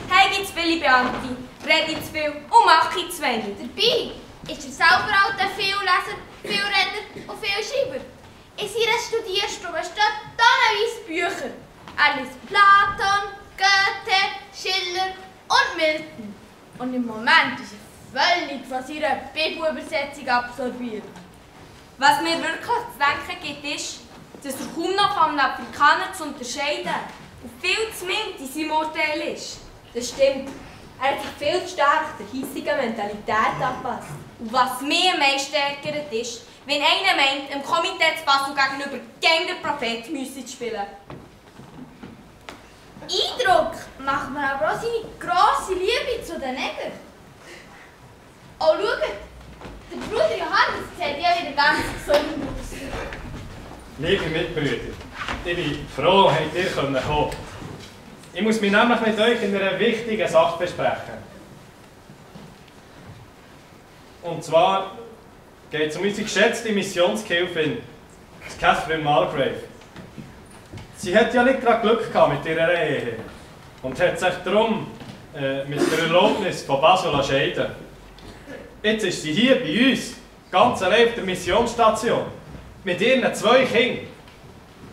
Habe zu viele Beamte, rede zu viel und mache zu wenig. Dabei ist er selber auch ein Vielleser, Vielredner und Vielschreiber. In seiner Studierstube stehen tonnenweise Bücher. Er liest Platon, Goethe, Schiller und Milton. Und im Moment ist er völlig von seiner Bibelübersetzung absorbiert. Was mir wirklich zu denken gibt, ist, dass er kaum noch von einem Afrikaner zu unterscheiden und viel zu mild in seinem Urteil ist. Das stimmt. Er hat sich viel zu stark der hiesigen Mentalität angepasst. Und was mich am meisten ärgert ist, wenn einer meint, im Komitee zu Basel gegenüber gegen den Prophet spielen müssen. Eindruck macht man aber auch seine grosse Liebe zu den Negern. Oh, schaut, der Bruder Johannes sieht ja wieder ganz gesund aus. Liebe Mitbrüder, ich bin froh, habt ihr kommen. Ich muss mich nämlich mit euch in einer wichtigen Sache besprechen. Und zwar geht es um unsere geschätzte Missionsgehilfin, Catherine Mulgrave. Sie hat ja nicht gerade Glück gehabt mit ihrer Ehe und hat sich darum mit der Erlaubnis von Basel scheiden. Jetzt ist sie hier bei uns, ganz allein auf der Missionsstation, mit ihren 2 Kindern.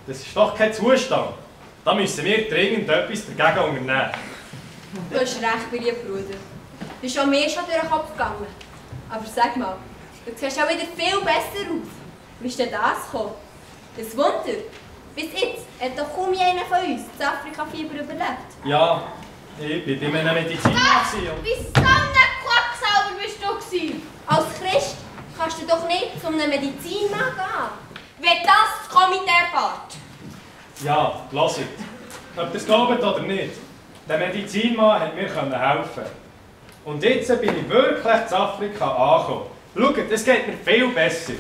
Das ist doch kein Zustand. Da müssen wir dringend etwas dagegen unternehmen. Du hast recht, mein lieber Bruder. Das ist auch mir schon durch den Kopf gegangen. Aber sag mal, du siehst auch wieder viel besser aus. Wie ist denn das gekommen? Ein Wunder. Bis jetzt hat doch kaum einer von uns das Afrika-Fieber überlebt. Ja, ich war bei einem Mediziner. Wie so ein Quacksalber bist du gewesen? Als Christ kannst du doch nicht zu einem Medizinmann gehen. Wenn das Komitee erfährt. Ja, hört. Ob ihr es glaubt oder nicht, der Medizinmann hat mir helfen. Und jetzt bin ich wirklich in Afrika angekommen. Schaut, es geht mir viel besser.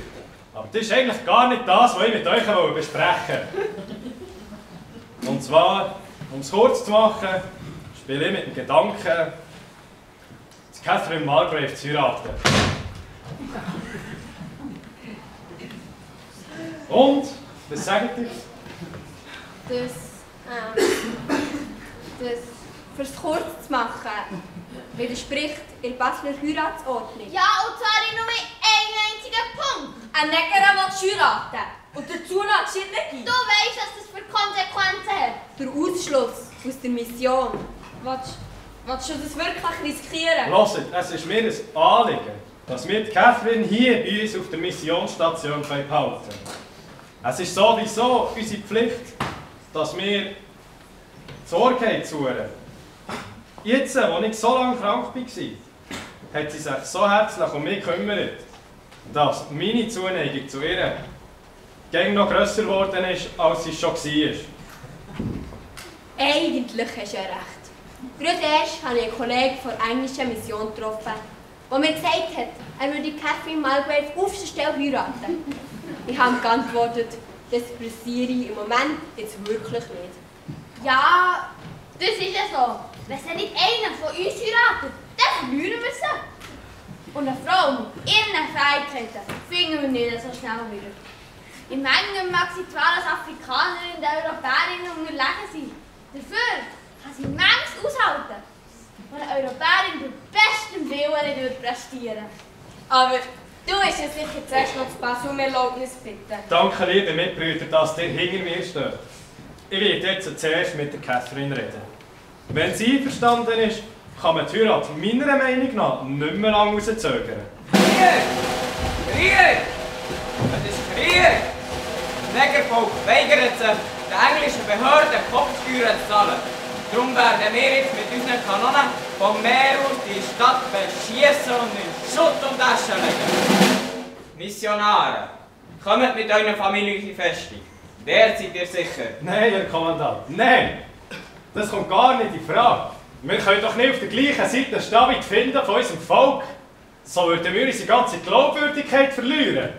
Aber das ist eigentlich gar nicht das, was ich mit euch besprechen will. Und zwar, um es kurz zu machen, spiele ich mit dem Gedanken, Catherine Margrave zu heiraten. Und, was sagt ihr? Das fürs kurz zu machen, widerspricht der Basler Heiratsordnung. Ja, und zwar in nur einem einzigen Punkt. Ein Neger will heiraten und dazu noch geschieden. Du weißt, was das für Konsequenzen hat. Der Ausschluss aus der Mission. Willst du das wirklich riskieren? Hört, es ist mir ein Anliegen, dass wir die Catherine hier bei uns auf der Missionsstation behalten können. Es ist sowieso unsere Pflicht, dass wir Sorge zu ihr. Jetzt, als ich so lange krank war, hat sie sich so herzlich um mich gekümmert, dass meine Zuneigung zu ihr noch grösser geworden ist, als sie schon war. Eigentlich hast du ja recht. Gerade erst habe ich einen Kollegen von der englischen Mission getroffen, der mir gesagt hat, er würde Catherine Margrave auf der Stelle heiraten. Ich habe ihm geantwortet, das pressiere ich im Moment jetzt wirklich nicht. Ja, das ist ja so. Wenn sie nicht einer von uns heiratet, dann verlieren wir sie. Und eine Frau mit ihren Fähigkeiten finden wir nicht so schnell wieder. Im Mengen mag sie zwar als Afrikanerin der Europäerin unterlegen sein, dafür kann sie manches aushalten, was eine Europäerin durch bestem Willen nicht prestieren. Aber du hast ja sicher zuerst noch das Pass um Erlaubnis bitten. Danke, liebe Mitbrüder, dass ihr hinter mir steht. Ich werde jetzt zuerst mit der Catherine reden. Wenn sie einverstanden ist, kann man die Heirat meiner Meinung nach nicht mehr lange rauszögern. Krieg! Krieg! Es ist Krieg! Das Negervolk weigert sich, den englischen Behörden Kopfsteuern zu zahlen. Darum werden wir jetzt mit unseren Kanonen vom Meer aus die Stadt beschießen und in Schutt und Asche legen. Missionare, kommt mit eurer Familie in die Festung. Der seid ihr sicher? Nein, Herr Kommandant, nein! Das kommt gar nicht in Frage. Wir können doch nicht auf der gleichen Seite stehen wie die Finden von unserem Volk. So würden wir unsere ganze Glaubwürdigkeit verlieren.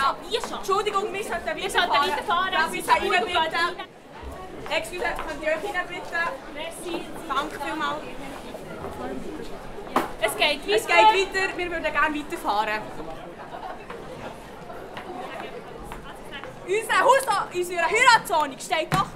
Ja. Wie schon? Entschuldigung, wir sollten weiterfahren. Darf wir ich sollten rein, reinbitten? Excuse, könnt ihr euch reinbitten? Merci. Danke vielmals. Es geht weiter. Es geht weiter, wir würden gerne weiterfahren. In unserer Heiratsordnung steht doch,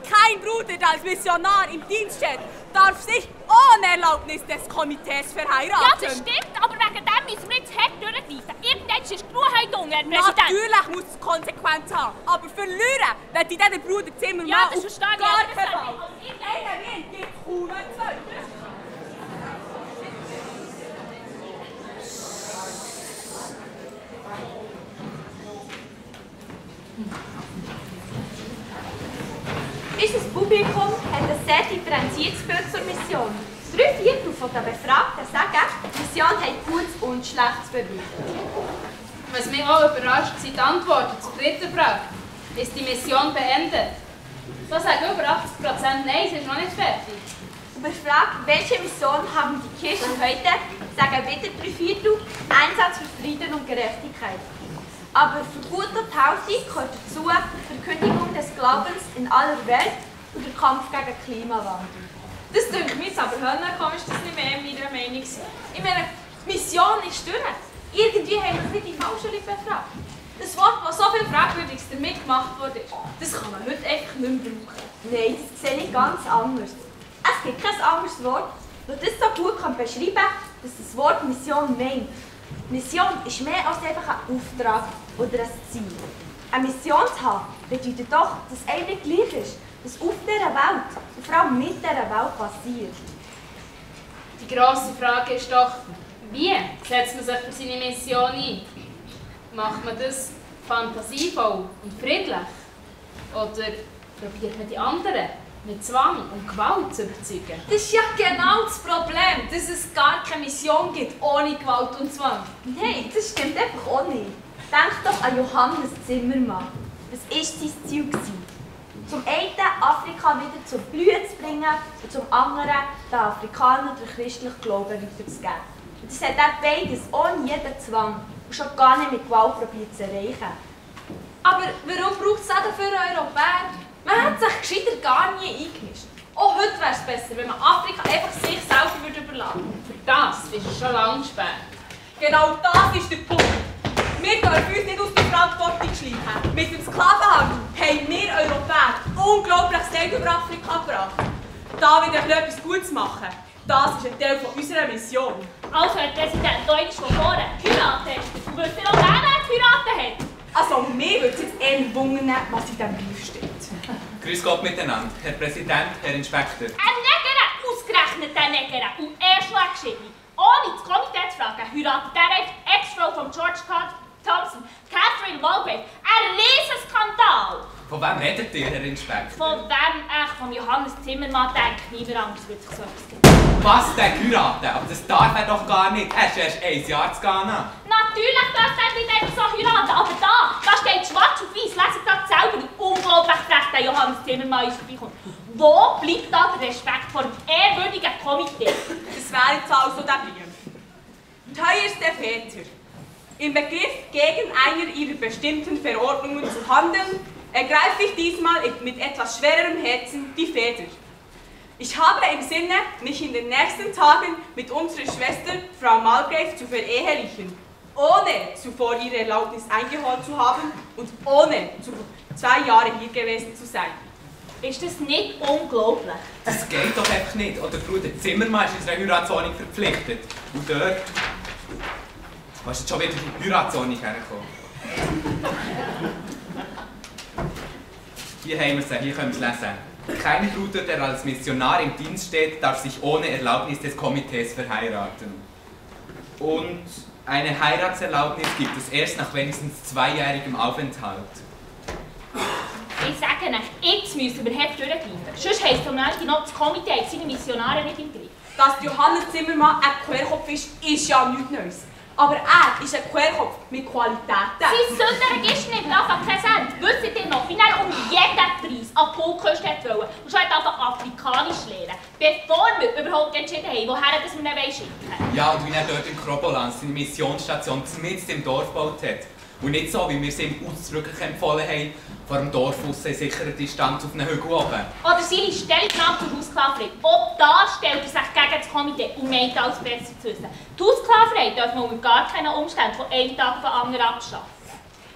kein Bruder, der als Missionar im Dienst steht, darf sich ohne Erlaubnis des Komitees verheiraten. Ja, das stimmt, aber wegen dem müssen wir jetzt hart durchgreifen. Irgendwann ist genug Heidung, Herr Präsident. Natürlich muss es Konsequenz haben, aber verlieren wird in diesem Bruder Zimmermann Ja, das auf verstehe ich, gar aber das keinen soll Fall. Einer will, gibt kaum einen Zweiten. Unser Publikum hat ein sehr differenziertes Bild zur Mission. 3/4 der Befragten sagen, die Mission hat Gutes und Schlechtes bewirkt. Was mich auch überrascht, sind die Antworten zur dritten Frage. Ist die Mission beendet? Da sagen über 80% Nein, sie ist noch nicht fertig. Befragt, welche Mission haben die Kirchen heute, sagen wieder 3/4 Einsatz für Frieden und Gerechtigkeit. Aber für gut und Hälfte gehört dazu die Verkündigung des Glaubens in aller Welt und der Kampf gegen den Klimawandel. Das dünkt mir jetzt aber komisch, dass nicht mehr meiner Meinung sind. Ich meine, die Mission ist durch. Irgendwie haben wir nicht die falsche Leute befragt. Das Wort, das so viel Fragwürdiges damit gemacht wurde, das kann man heute einfach nicht mehr brauchen. Nein, das sehe ich ganz anders. Es gibt kein anderes Wort, das das so gut beschreiben kann, dass das Wort Mission meint. Mission ist mehr als einfach ein Auftrag oder ein Ziel. Eine Mission zu haben bedeutet doch, dass einem gleich ist, was auf dieser Welt und vor allem mit dieser Welt passiert. Die grosse Frage ist doch, wie setzt man sich für seine Mission ein? Macht man das fantasievoll und friedlich? Oder probiert man die anderen mit Zwang und Gewalt zu überzeugen? Das ist ja genau das Problem, dass es gar keine Mission gibt ohne Gewalt und Zwang. Nein, das stimmt einfach auch nicht. Denk doch an Johannes Zimmermann. Was war sein Ziel? Zum einen Afrika wieder zur Blühe zu bringen und zum anderen den Afrikanern den christlichen Glauben weiterzugeben. Und das hat er beides ohne jeden Zwang und schon gar nicht mit Gewalt probiert zu erreichen. Aber warum braucht es auch dafür Europäer? Man hat sich gescheiter gar nie eingemischt. Auch heute wäre es besser, wenn man Afrika einfach sich selber überlassen würde. Für das ist es schon lange spät. Genau das ist der Punkt. Wir dürfen uns nicht aus der Verantwortung schleichen. Mit dem Sklavenhandel haben wir Europäer unglaubliches Geld über Afrika gebracht. Da wieder etwas Gutes machen, das ist ein Teil von unserer Mission. Also, Herr Präsident, da ist von vorne geheiratet. Und wisst ihr auch, wer geheiratet hat? Also, mir würde es jetzt eher wundern, was in diesem Brief steht. Grüß Gott miteinander, Herr Präsident, Herr Inspektor. Ein Neger, ausgerechnet ein Neger. Und er schlägt geschieden. Ohne das Komitee zu fragen, heiratet er Ex-Frau von George Thompson, Catherine Walgrave. Ein Riesenskandal! Von wem redet ihr, Herr Inspektor? Von wem? Von Johannes Zimmermann denkt niemand anders, würde sich so etwas geben. Was, der heiraten? Aber das darf er doch gar nicht. Er ist erst 1 Jahr zu Ghana. Natürlich darf er nicht einfach so heiraten, aber da steht schwarz auf weiß, lesen das selber, wie unglaublich frech der Johannes Zimmermann uns vorbeikommt. Wo bleibt da der Respekt vor dem ehrwürdigen Komitee? Das wäre jetzt also der Brief. Teuerste Väter, im Begriff, gegen einer ihrer bestimmten Verordnungen zu handeln, ergreife ich diesmal mit etwas schwererem Herzen die Feder. Ich habe im Sinne, mich in den nächsten Tagen mit unserer Schwester, Frau Malgrave, zu verehelichen, ohne zuvor ihre Erlaubnis eingeholt zu haben und ohne 2 Jahre hier gewesen zu sein. Ist das nicht unglaublich? Das geht doch einfach nicht. Oder Bruder Zimmermann ist unserer Heiratsordnung verpflichtet. Und dort... Was ist jetzt schon wieder die Heiratsordnung hergekommen? Hier haben wir sie, hier können wir es lesen. Kein Bruder, der als Missionar im Dienst steht, darf sich ohne Erlaubnis des Komitees verheiraten. Und eine Heiratserlaubnis gibt es erst nach wenigstens 2-jährigem Aufenthalt. Ich sage euch, jetzt müssen wir hart durchgreifen. Sonst heisst es am Ende noch, das Komitee hat seine Missionare nicht im Griff. Dass Johannes Zimmermann ein Querkopf ist ja nichts Neues. Aber er ist ein Querkopf mit Qualitäten. Sein Sündenregister nimmt einfach keinen Cent. Wisst ihr noch, wie er um jeden Preis an Poolküste wollte und schon einfach Afrikanisch lernen, bevor wir überhaupt entschieden haben, woher wir ihn schicken wollen. Ja, und wie er dort in Krobolanz seine Missionsstation mitten im Dorf gebaut hat. Und nicht so, wie wir es ihm ausdrücklich empfohlen haben, vor dem Dorf aus in sicherer Distanz auf einem Hügel oben. Oder seine Stellungnahme zur Haussklaverei. Auch da stellt er sich gegen das Komitee und meint alles besser zu wissen. Die Haussklaverei darf man unter gar keinen Umständen von einem Tag auf den anderen abschaffen.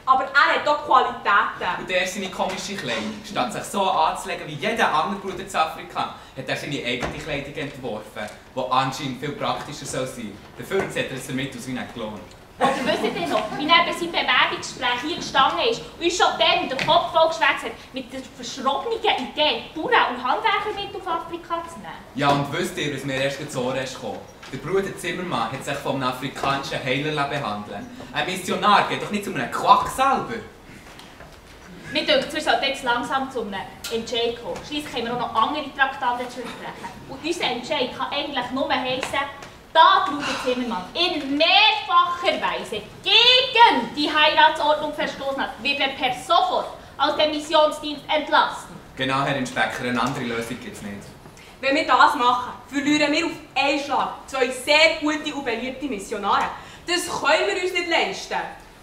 Aber er hat auch Qualitäten. Und er seine komische Kleidung. Statt sich so anzulegen wie jeder andere Bruder in Afrika, hat er seine eigene Kleidung entworfen, die anscheinend viel praktischer soll sein. Dafür sieht er es damit aus wie ein Klon. Oder wisst ihr noch, wie er bei seinem Bewerbungsgespräch hier gestanden ist und uns schon dann den Kopf voll geschwätzt hat, mit der verschrobenen Idee, Bauern und Handwerker mit auf Afrika zu nehmen? Ja, und wisst ihr, was mir erst zu Ohren ist gekommen? Der Bruder Zimmermann hat sich von einem afrikanischen Heiler behandeln. Ein Missionar geht doch nicht zu einem Quacksalber. Mir denkt, wir sollten jetzt langsam zu einem Entscheid kommen. Schliesslich haben wir auch noch andere Traktaten zu besprechen. Und unser Entscheid kann eigentlich nur heissen, da Bruder Zimmermann in mehrfacher Weise gegen die Heiratsordnung verstoßen hat, wird er per sofort aus dem Missionsdienst entlassen. Genau, Herr Inspektor, eine andere Lösung gibt es nicht. Wenn wir das machen, verlieren wir auf einen Schlag 2 sehr gute und beliebte Missionare. Das können wir uns nicht leisten.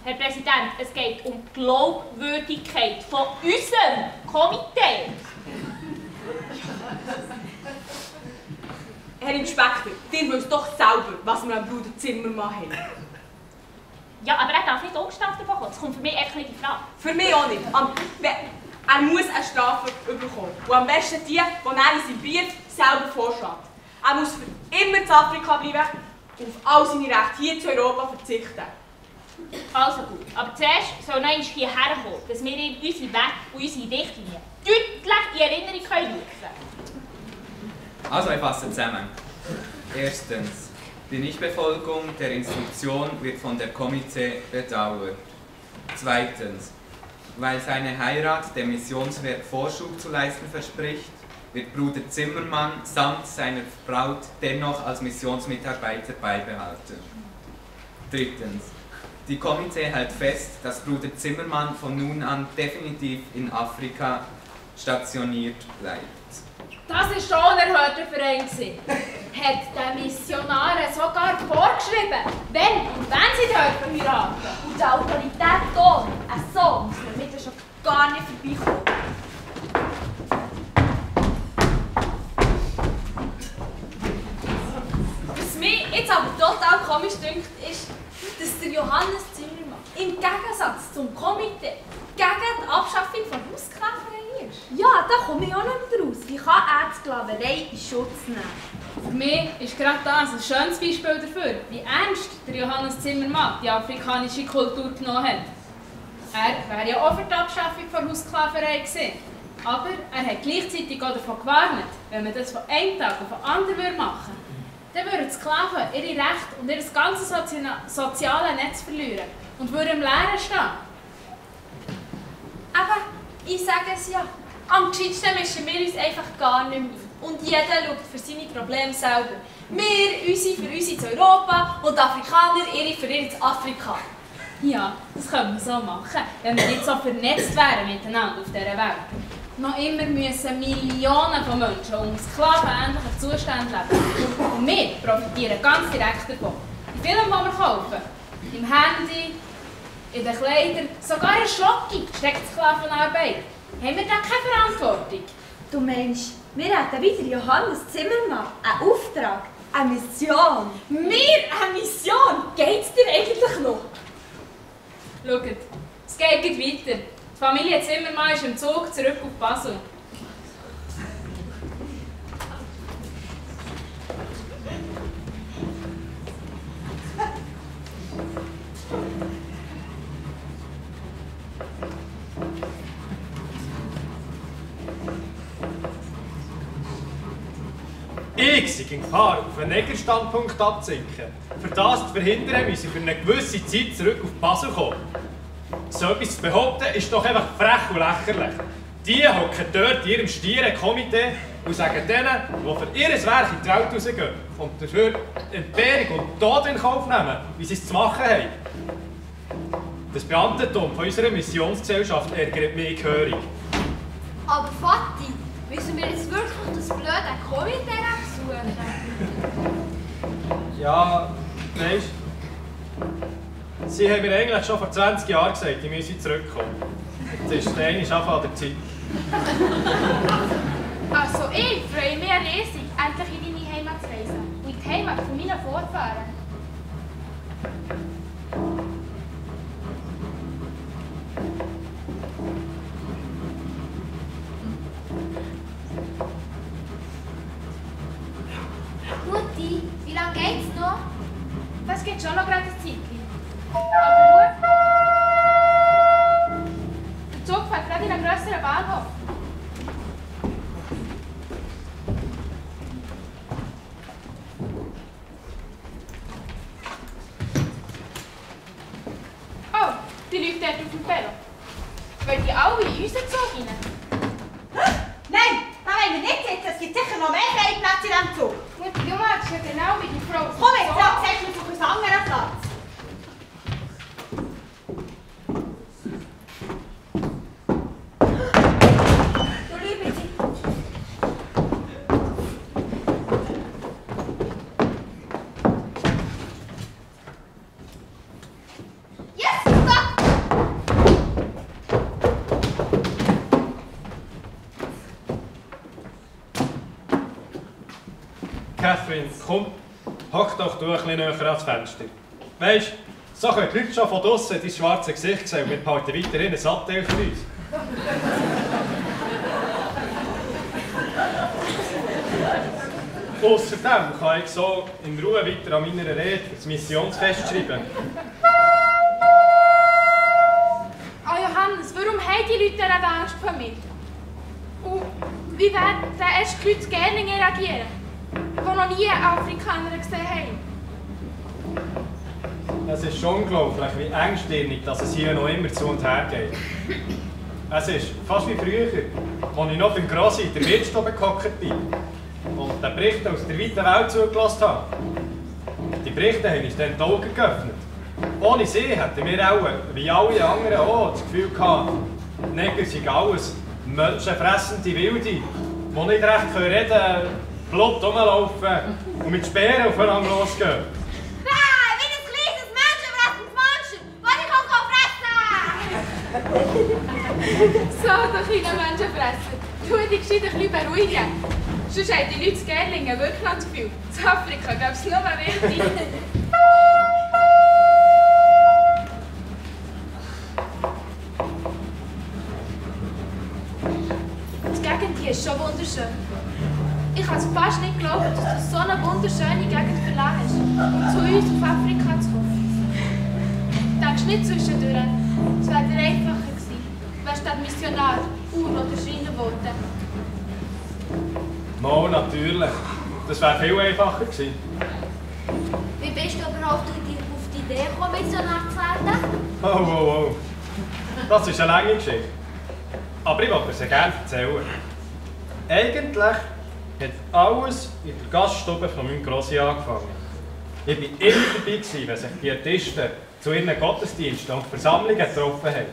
Herr Präsident, es geht um die Glaubwürdigkeit von unserem Komitee. Herr Inspektor, ihr wisst doch selber, was wir am Bruder Zimmermann haben. Ja, aber er darf nicht ungestraft davon kommen. Das kommt für mich einfach nicht in Frage. Für mich auch nicht. Er muss eine Strafe bekommen. Und am besten die er in seinem Brief selber vorschlägt. Er muss für immer in Afrika bleiben und auf all seine Rechte hier zu Europa verzichten. Also gut, aber zuerst soll noch einmal hierher kommen, dass wir ihm unsere Werte und unsere Richtlinien deutlich in Erinnerung rufen können. Also, ich fasse zusammen. Erstens. Die Nichtbefolgung der Instruktion wird von der Komitee bedauert. Zweitens. Weil seine Heirat dem Missionswerk Vorschub zu leisten verspricht, wird Bruder Zimmermann samt seiner Braut dennoch als Missionsmitarbeiter beibehalten. Drittens. Die Komitee hält fest, dass Bruder Zimmermann von nun an definitiv in Afrika stationiert bleibt. Das war schon ein unerhörter Verein. Hat der Missionare sogar vorgeschrieben, wenn und wenn sie dort heiraten. Und die Autorität hier, so muss man mit schon gar nicht vorbeikommen. Was mich jetzt aber total komisch dünkt, ist, dass der Johannes Zimmermann im Gegensatz zum Komitee gegen die Abschaffung von Haussklaverei ist. Ja, da komme ich auch nicht mehr raus. Wie kann er die Sklaverei in Schutz nehmen? Für mich ist gerade das ein schönes Beispiel dafür, wie ernst der Johannes Zimmermann die afrikanische Kultur genommen hat. Er wäre ja auch für die Abschaffung der Haussklaverei gewesen. Aber er hat gleichzeitig auch davon gewarnt, wenn man das von einem Tag auf den anderen machen würde, dann würden die Sklaven ihre Rechte und ihr ganzes soziales Netz verlieren und würden im Leeren stehen. Aber ich sage es ja, am gescheitsten mischen wir uns einfach gar nicht mehr ein. Und jeder schaut für seine Probleme selber. Wir, unsere für uns in Europa und die Afrikaner, ihre für ihr in Afrika. Ja, das können wir so machen, wenn wir nicht so vernetzt wären miteinander auf dieser Welt. Noch immer müssen Millionen von Menschen unter sklavenähnlichen Zuständen leben. Und wir profitieren ganz direkt davon. Die Filme, die wir kaufen, im Handy, in den Kleidern, sogar in Schocki steckt Sklavenarbeit. Haben wir da keine Verantwortung? Du meinst, wir hätten wieder Johannes Zimmermann einen Auftrag, eine Mission. Wir eine Mission? Geht's dir eigentlich noch? Schaut, es geht weiter. Die Familie Zimmermann ist im Zug zurück auf Basel. Ich sei in Gefahr, auf einen Negerstandpunkt abzusinken. Für das zu verhindern, müssen wir für eine gewisse Zeit zurück auf Basel kommen. So etwas zu behaupten, ist doch einfach frech und lächerlich. Die hocken dort in ihrem stieren Komitee und sagen denen, die für ihr Werk in die Welt rausgehen und dafür Entbehrung und Tod in Kauf nehmen, wie sie es zu machen haben. Das Beamtentum von unserer Missionsgesellschaft ärgert mich gehörig. Aber Vati, müssen wir jetzt wirklich das blöde Komitee suchen? Ja, weisst Sie haben mir eigentlich schon vor 20 Jahren gesagt, ich müsse zurückkommen. Jetzt ist der eine Anfang der Zeit. Also ich freue mich riesig, endlich in deine Heimat zu reisen. Und in die Heimat von meinen Vorfahren. Mutti, wie lange geht's noch? Das geht schon noch gerade ein Zeitchen. Aber schau, der Zug fährt gerade in einen grösseren Bahnhof. Oh, die Leute dort auf dem Velo. Wollen die alle in unseren Zug rein? Nein, da wollen wir nicht sitzen. Es gibt sicher noch mehr freie Plätze in diesem Zug. Mutti, du magst ja genau wie die Frau. Komm jetzt, sag mir auf einen anderen Platz. Du liebe Zeit. Yes, stop! Catherine, komm, hock doch du ein bisschen näher ans Fenster. Weisst, so können die Leute schon von draussen dein schwarze Gesicht sehen und wir behalten weiterhin ein Abteil für uns. Außerdem kann ich so in Ruhe weiter an meiner Rede das Missionsfest schreiben. Oh Johannes, warum haben die Leute denn Angst vor mir? Und wie werden denn erst die Leute gerne reagieren, die noch nie Afrikaner gesehen haben? Es ist schon unglaublich, wie engstirnig dass es hier noch immer zu und her geht. Es ist fast wie früher, als ich noch beim Grossi in der Wirtsstube gehockt bin und den Berichten aus der weiten Welt zugelassen habe. Die Berichte haben uns dann die Augen geöffnet. Ohne sie hätten wir auch, wie alle anderen auch, das Gefühl gehabt, die Neger seien alles menschenfressende Wilde, die nicht recht reden können, Blut rumlaufen und mit Speeren aufeinander losgehen. So, du kleiner Menschenfresser, tu dich gescheit ein bisschen beruhigen. Sonst haben die Leute in Gerlingen wirklich noch das Gefühl, in Afrika gäbe es nur Wilde. Die Gegend hier ist schon wunderschön. Ich kann es fast nicht glauben, dass du so eine wunderschöne Gegend verlassen hast, um zu uns auf Afrika zu kommen. Denkst nicht zwischendurch, es wäre dir einfacher gewesen, wärst du Missionar, oder Schreiner geworden. No, natürlich. Das wäre viel einfacher gewesen. Wie bist du überhaupt auf die Idee gekommen, Missionar zu werden? Oh. Das ist eine lange Geschichte. Aber ich wollte sie gerne erzählen. Eigentlich hat alles in der Gaststube von meinem Grossi angefangen. Ich war immer dabei, wenn sich die Pietisten zu ihren Gottesdiensten und Versammlungen getroffen haben.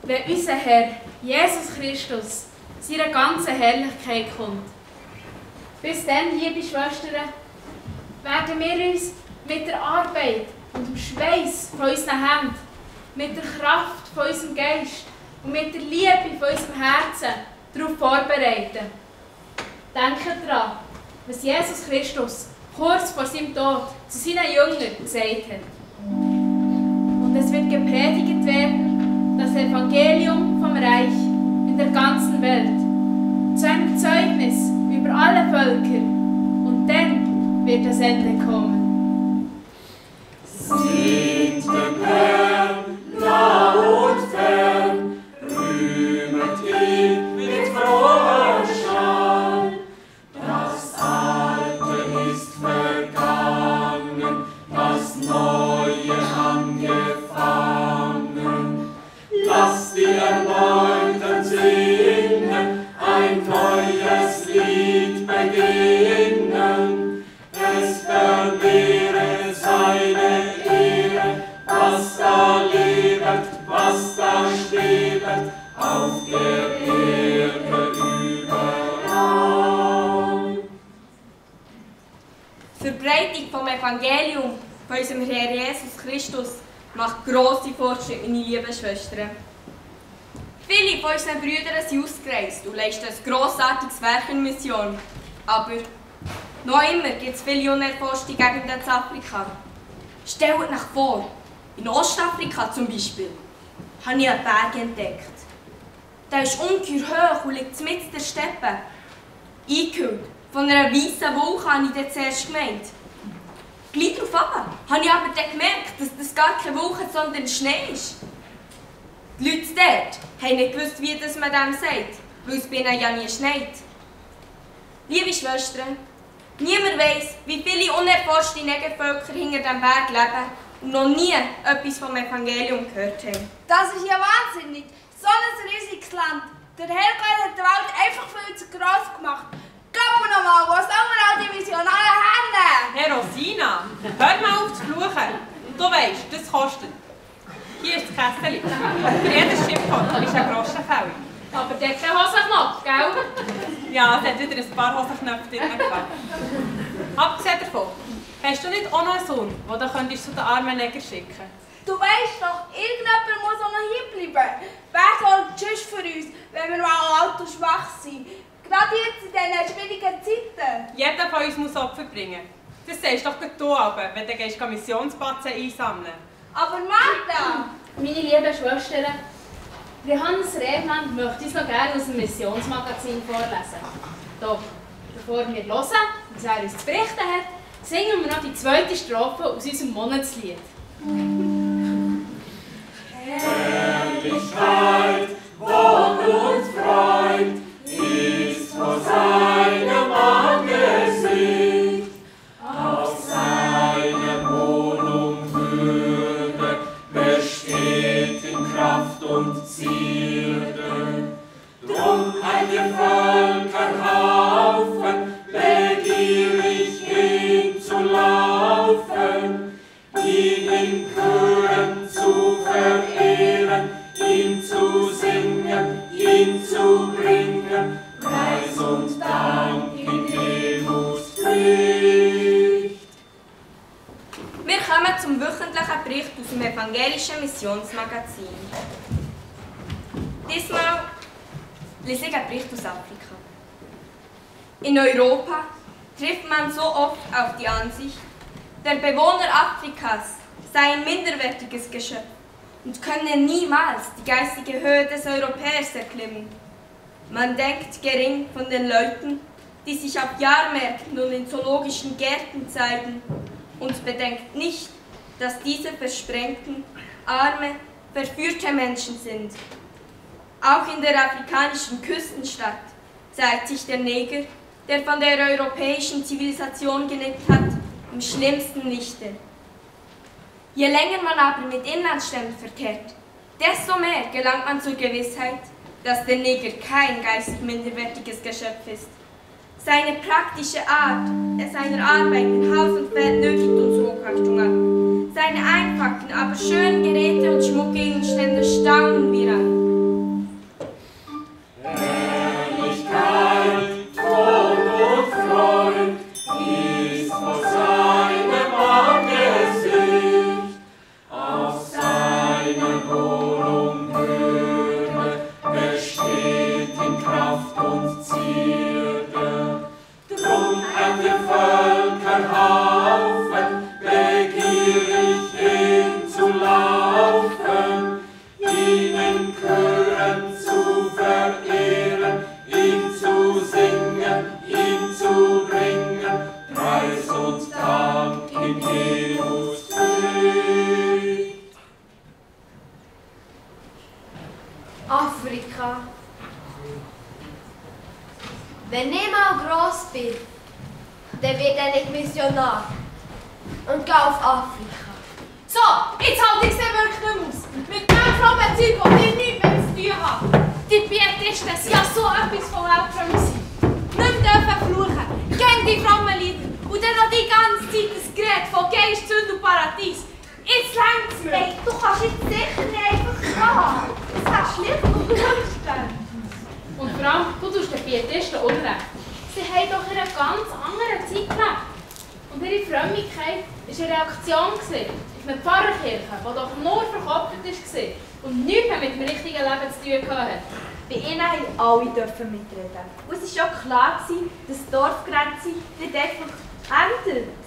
Wenn unser Herr, Jesus Christus, seiner ganzen Herrlichkeit kommt. Bis dann, liebe Schwestern, werden wir uns mit der Arbeit und dem Schweiß von unseren Händen, mit der Kraft von unserem Geist und mit der Liebe von unserem Herzen darauf vorbereiten. Denkt daran, was Jesus Christus kurz vor seinem Tod zu seinen Jüngern gesagt hat. Und es wird gepredigt werden das Evangelium vom Reich in der ganzen Welt, zu einem Zeugnis über alle Völker, und dann wird das Ende kommen. Singt dem Herrn, nah und fern, rühmet ihn mit frohem Schall. Das Alte ist vergangen, das Neue angefangen. Lasst die Erneuten singen, ein neues Lied beginnen. Es vermehre seine Ehre, was da lebt, was da schwebt, auf der Erde überall. Die Verbreitung vom Evangelium von unserem Herrn Jesus Christus macht grosse Fortschritte, meine lieben Schwestern. Viele von unseren Brüdern sind ausgereist und leisten ein grossartiges Werk in Mission. Aber noch immer gibt es viele unerforschte Gegenden in Afrika. Stellt euch vor, in Ostafrika zum Beispiel, habe ich einen Berg entdeckt. Der ist ungeheuer hoch und liegt mitten in der Steppe. Eingehüllt von einer weißen Wolke, habe ich zuerst gemeint. Gleich darauf habe ich aber dann gemerkt, dass das gar keine Wolke, sondern Schnee ist. Die Leute dort haben nicht gewusst, wie das man dem sagt, weil es bei ihnen ja nie schneit. Liebe Schwestern, niemand weiss, wie viele unerforschte Negervölker hinter diesem Berg leben und noch nie etwas vom Evangelium gehört haben. Das ist ja wahnsinnig. So ein riesiges Land. Der Herrgott hat den Wald einfach viel zu gross gemacht. Glaub nochmal, wo sollen wir all die Missionare hernehmen? Herr Rosina, hör mal auf zu fluchen. Du weisst, das kostet. Hier ist das Kästchen. Für jedes Schiffwort ist ein Groschenfällig. Aber der hat keinen Hosenknopf, gell? Ja, es hat wieder ein paar Hosenknöpfe drin gehabt. Abgesehen davon, hast du nicht auch noch einen Sohn, den du zu den armen Neger schicken könntest? Du weisst doch, irgendjemand muss auch noch hierbleiben. Wer sorgt sonst für uns, wenn wir mal alt und schwach sind? Gerade jetzt in diesen schwierigen Zeiten. Jeder von uns muss Opfer bringen. Das sagst doch du aber, wenn du Missionsbatzen einsammeln. Aber Martha! Meine lieben Schwestern, Johannes Rehmann möchte uns noch gerne aus dem Missionsmagazin vorlesen. Doch, bevor wir hören, was er uns zu berichten hat, singen wir noch die zweite Strophe aus unserem Monatslied. Herrlichkeit, Wohl und Freud ist vor seinem Angesicht, auf seiner Wohnung Würde besteht in Kraft und Zierde. Drum ein Völkerhaufen begierig hinzulaufen, ihn in Chören zu verehren, ihn zu singen, ihn zu bringen, Preis und Dank in Demutspflicht. Wir kommen zum wöchentlichen Bericht aus dem evangelischen Missionsmagazin. Diesmal lese ich einen Bericht aus Afrika. In Europa trifft man so oft auf die Ansicht, der Bewohner Afrikas sei ein minderwertiges Geschöpf und könne niemals die geistige Höhe des Europäers erklimmen. Man denkt gering von den Leuten, die sich auf Jahrmärkten und in zoologischen Gärten zeigen, und bedenkt nicht, dass diese versprengten, arme, verführte Menschen sind. Auch in der afrikanischen Küstenstadt zeigt sich der Neger, der von der europäischen Zivilisation gelebt hat, im schlimmsten Lichte. Je länger man aber mit Inlandsstämmen verkehrt, desto mehr gelangt man zur Gewissheit, dass der Neger kein geistig minderwertiges Geschöpf ist. Seine praktische Art seiner Arbeit in Haus und Feld nötigt uns Hochachtung an. Seine einfachen, aber schönen Geräte und Schmuckgegenstände staunen wir an. Herrlichkeit, Thron und Freud ist vor seinem Angesicht, auf seiner Wohnung Würde besteht in Kraft und Zierde. Drum ein Völkerhaufen begierig hinzulaufen, ihn in Afrika. Wenn ich mal gross bin, dann werde ich Missionar und gehe auf Afrika. So, jetzt halte ich es wirklich nicht mehr aus. Mit dem frommen Zeug, das ich nichts mehr zu tun habe. Die Pietisten sind ja so etwas von weltfremd. Nicht dürfen fluchen, gegen die frommen Lieder. Und dann noch die ganze Zeit das Gerät von Geist, Sünde und Paradies. Jetzt längt's mir. Hey, du kannst jetzt sicher nicht einfach gehen. Das wäre schlicht und unverständlich. Und vor allem, du tust den Pietisten Unrecht. Sie haben doch in einer ganz anderen Zeit gelebt. Und ihre Frömmigkeit war eine Reaktion auf eine Pfarrkirche, die doch nur verkoppelt war und nichts mehr mit dem richtigen Leben zu tun hatte. Bei ihnen haben alle mitreden. Und es war schon klar, dass die Dorfgrenze nicht einfach endet.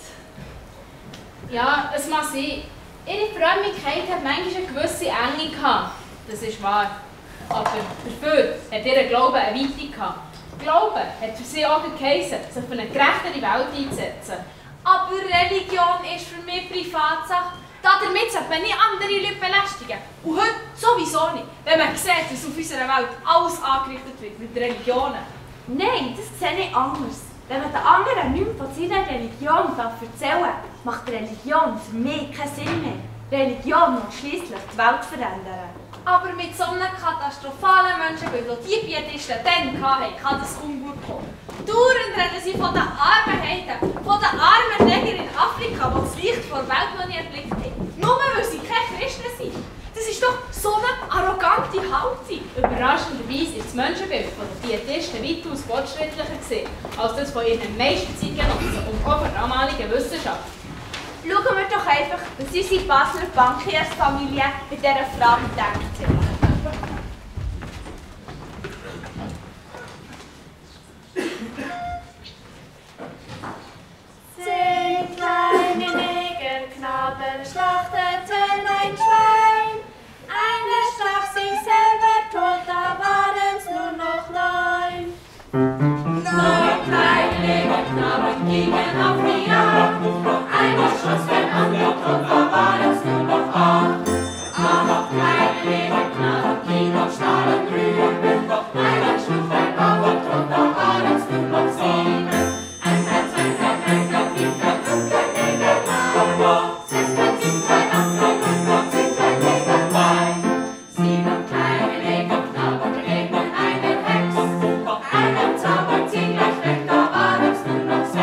Ja, es mag sein. Ihre Frömmigkeit hat manchmal eine gewisse Enge gehabt. Das ist wahr. Aber dafür hat ihr Glaube eine Weite gehabt. Glauben hat für sie auch geheissen, sich für eine gerechtere Welt einzusetzen. Aber Religion ist für mich Privatsache. Damit sollte man nicht andere Leute belästigen. Und heute sowieso nicht, wenn man sieht, dass auf unserer Welt alles angerichtet wird mit Religionen. Nein, das sehe ich anders. Wenn man den anderen nichts von seiner Religion erzählen darf, macht Religion für mich keinen Sinn mehr. Religion muss schliesslich die Welt verändern. Aber mit so einem katastrophalen Menschenbild, das die Pietisten dann hatten, kann das kaum gut kommen. Dauernd reden sie von den Armenheiten, von den armen Negern in Afrika, die das Licht vor der Welt noch nie erblickt haben. Nur weil sie keine Christen sind. Das ist doch so eine arrogante Haltung. Überraschenderweise ist das Menschenbild der Pietisten weitaus fortschrittlicher gewesen, als das von ihren meisten Zeitgenossen und auch von der damaligen Wissenschaft. Schauen wir doch einfach, was unsere Basler Bankiersfamilie mit dieser Frage gedacht hat. Zehn kleine Negerknaben schlachteten ein Schwein. Einer stach sich selber tot, da waren's nur noch 9. 9 kleine Negerknaben gingen auf die Jagd. Einer schoss den anderen tot, da waren's nur noch 8. 8 kleine Negerknaben gingen auf Stahlen drüben. Einer schlug ein Bauer tot, da waren's nur noch 7. Ein Klein, 2 Klein, 3 Klein, 4 Klein, 5 Klein, Negerknaben. 6 Klein, 7 Klein, 8 Klein, 9 Klein, 10 Klein, Negerknaben. 7 kleine Negerknaben gegen einen Hex. Einen Zauberzieh gleich weg, da waren's nur noch 6.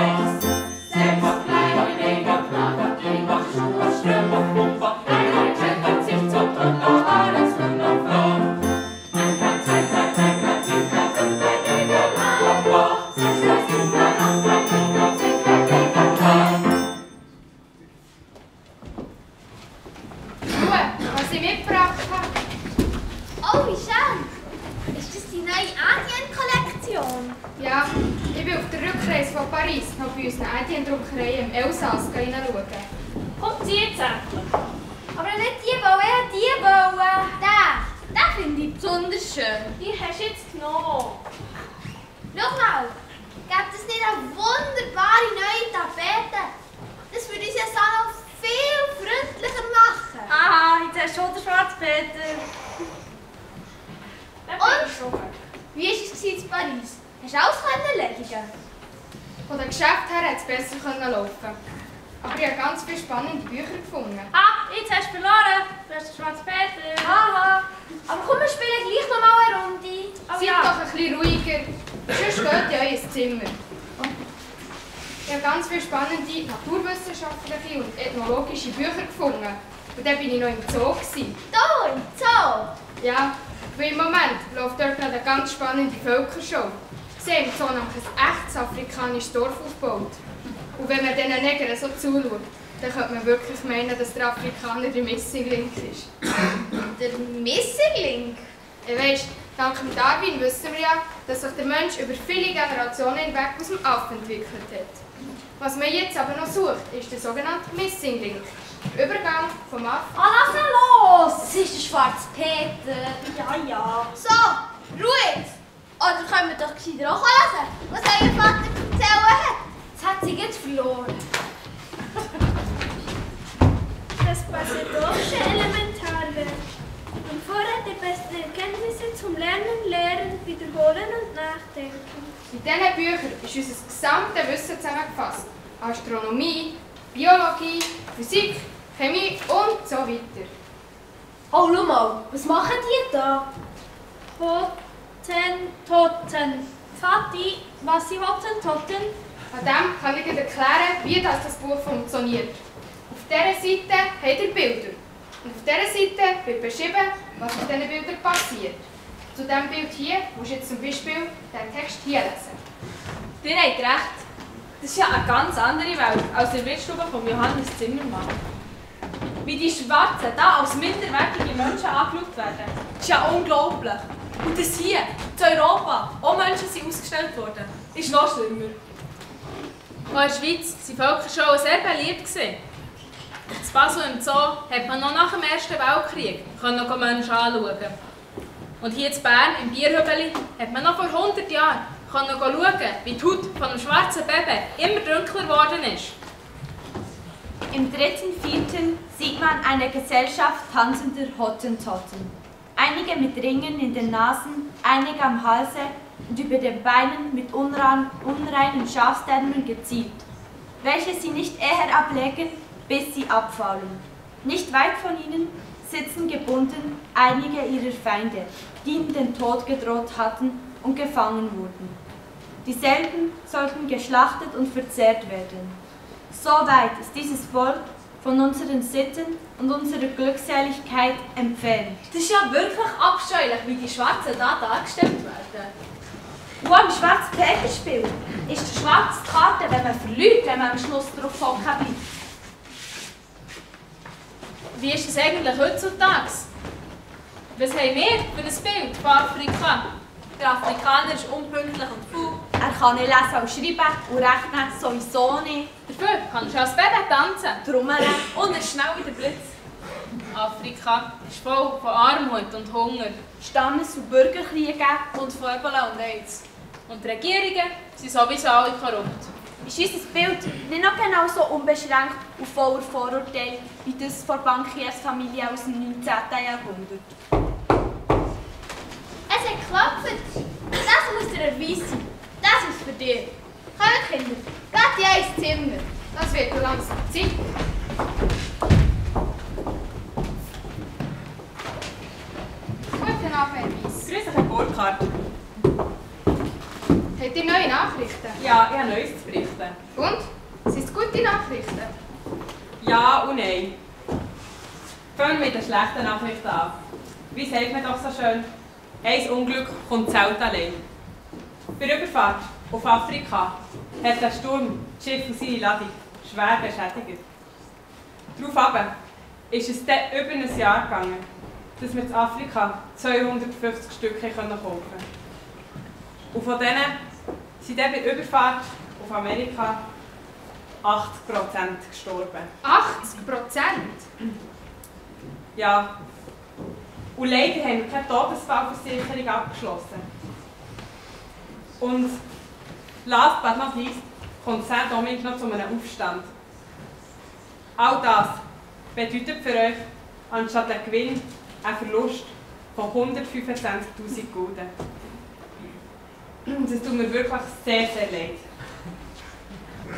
6 kleine Negerknaben gegen Schuh und Strümpfe. Einer klettert sich zum Tod, da waren's nur noch 5. Ein Klein, 2 Klein, 3 Klein, 4 Klein, 5 Klein, Negerknaben. 6 Klein, 7 Klein, 8 Klein, 9 Klein, 10 Klein, Negerknaben. Ruhe, was ich mitgebracht habe. Oh, wie schön! Ist das die neue Adien-Kollektion? Ja, ich bin auf der Rückreise von Paris noch bei unseren Adien-Druckerei im Elsass hineinschauen. Kommt sie jetzt endlich? Aber nicht die wollen, die wollen. Den finde ich besonders schön. Die hast du jetzt genommen. Schau mal, gibt es nicht eine wunderbare neue Tapete? Das würde unser Salon viel freundlicher machen. Aha, jetzt hast du schon den Schwarzpeter. Und? Wie war es in Paris? Hast du alles erledigen? Von den Geschäften her hätte es besser laufen. Aber ich habe ganz viele spannende Bücher gefunden. Ah, jetzt hast du verloren. Du hast den Schwarzpeter. Aha. Aber komm, wir spielen gleich noch mal eine Runde. Seid doch ein bisschen ruhiger. Sonst geht ihr in euer Zimmer. Ich habe ganz viele spannende naturwissenschaftliche und ethnologische Bücher gefunden. Und dann war ich noch im Zoo. Da, im Zoo? Ja, weil im Moment läuft dort noch eine ganz spannende Völkerschau. Sie haben im Zoo nämlich ein echtes afrikanisches Dorf aufgebaut. Und wenn man diesen Negern so zuschaut, dann könnte man wirklich meinen, dass der Afrikaner der Missing Link ist. Der Missing Link? Ja, weisst, dank dem Darwin wissen wir ja, dass sich der Mensch über viele Generationen hinweg aus dem Affen entwickelt hat. Was man jetzt aber noch sucht, ist der sogenannte Missing Link. Der Übergang vom Affen... Ah, lass ihn los! Das ist der Schwarzpeter. Ja. So, Ruhe jetzt! Oder können wir doch gescheiter auch lesen, was euer Vater zu erzählen hat? Jetzt hat sie jetzt verloren. Das Passadorsche Elementare. Und Vorräte beste Erkenntnisse zum Lernen, Lehren, Wiederholen und Nachdenken. In diesen Büchern ist unser gesamtes Wissen zusammengefasst. Astronomie, Biologie, Physik, Chemie und so weiter. Oh, schau mal, was machen die da? Hottentotten. Vati, was sind Hottentotten? An dem kann ich Ihnen erklären, wie das Buch funktioniert. Auf dieser Seite habt ihr Bilder. Und auf dieser Seite wird beschrieben, was mit diesen Bildern passiert. Zu diesem Bild hier musst du jetzt zum Beispiel den Text hier lesen. Ihr habt recht. Das ist ja eine ganz andere Welt als in der Wirtsstube von Johannes Zimmermann. Wie die Schwarzen da als minderwertige Menschen angeschaut werden, ist ja unglaublich. Und dass hier, in Europa, auch Menschen sind ausgestellt worden, ist noch schlimmer. Auch in der Schweiz waren Völkerschauen sehr beliebt. In Basel im Zoo hat man noch nach dem Ersten Weltkrieg Menschen anschauen. Und hier in Bern, im Bierhübeli, hat man noch vor 100 Jahren schauen, wie die Haut von einem schwarzen Baby immer dunkler geworden ist. Im 3.4. sieht man eine Gesellschaft tanzender Hottentotten. Einige mit Ringen in den Nasen, einige am Halse und über den Beinen mit unreinen Schafsdärmen gezielt, welche sie nicht eher ablegen, bis sie abfallen. Nicht weit von ihnen sitzen gebunden einige ihrer Feinde, die ihnen den Tod gedroht hatten und gefangen wurden. Dieselben sollten geschlachtet und verzehrt werden. So weit ist dieses Volk von unseren Sitten und unserer Glückseligkeit entfernt. Das ist ja wirklich abscheulich, wie die Schwarzen da dargestellt werden. Und am schwarzen Peterspiel ist die schwarze Karte, wenn man verliert, wenn man am Schluss drauf hocken bleibt. Wie ist es eigentlich heutzutage? Was haben wir für ein Bild von Afrika? Der Afrikaner ist unpünktlich und faul. Er kann nicht lesen und schreiben und rechnen sowieso nicht. Dafür kann er als Baby tanzen. Trommeln und ist schnell wie der Blitz. Afrika ist voll von Armut und Hunger. Stammes- und Bürgerkriege und von Ebola und AIDS. Und die Regierungen sind sowieso alle korrupt. Ist unser Bild nicht noch genau so unbeschränkt und voller Vorurteile wie das von Bankiersfamilie aus dem 19. Jahrhundert? Es hat geklappt. Das muss dir erweisen. Das ist für dich. Kommt, Kinder, geht in ins Zimmer. Das wird langsam Zeit. Guten Abend, Herr Weiss. Grüß dich, Herr Burkhardt. Habt ihr neue Nachrichten? Ja, ich habe Neues zu berichten. Und? Sind es gute Nachrichten? Ja und nein. Fangen wir mit den schlechten Nachrichten an. Wie sagt man doch so schön? Ein Unglück kommt selten allein. Bei der Überfahrt auf Afrika hat der Sturm das Schiff und seine Ladung schwer beschädigt. Daraufhin ist es dann über ein Jahr gegangen, dass wir in Afrika 250 Stück kaufen konnten. Und von denen sind dann bei der Überfahrt auf Amerika 80% gestorben. 80%? Ja. Und leider haben wir keine Todesfallversicherung abgeschlossen. Und last but not least kommt Saint-Domingue noch zu einem Aufstand. All das bedeutet für euch anstatt ein Gewinn einen Verlust von 125'000 Gulden. Das tut mir wirklich sehr, sehr leid.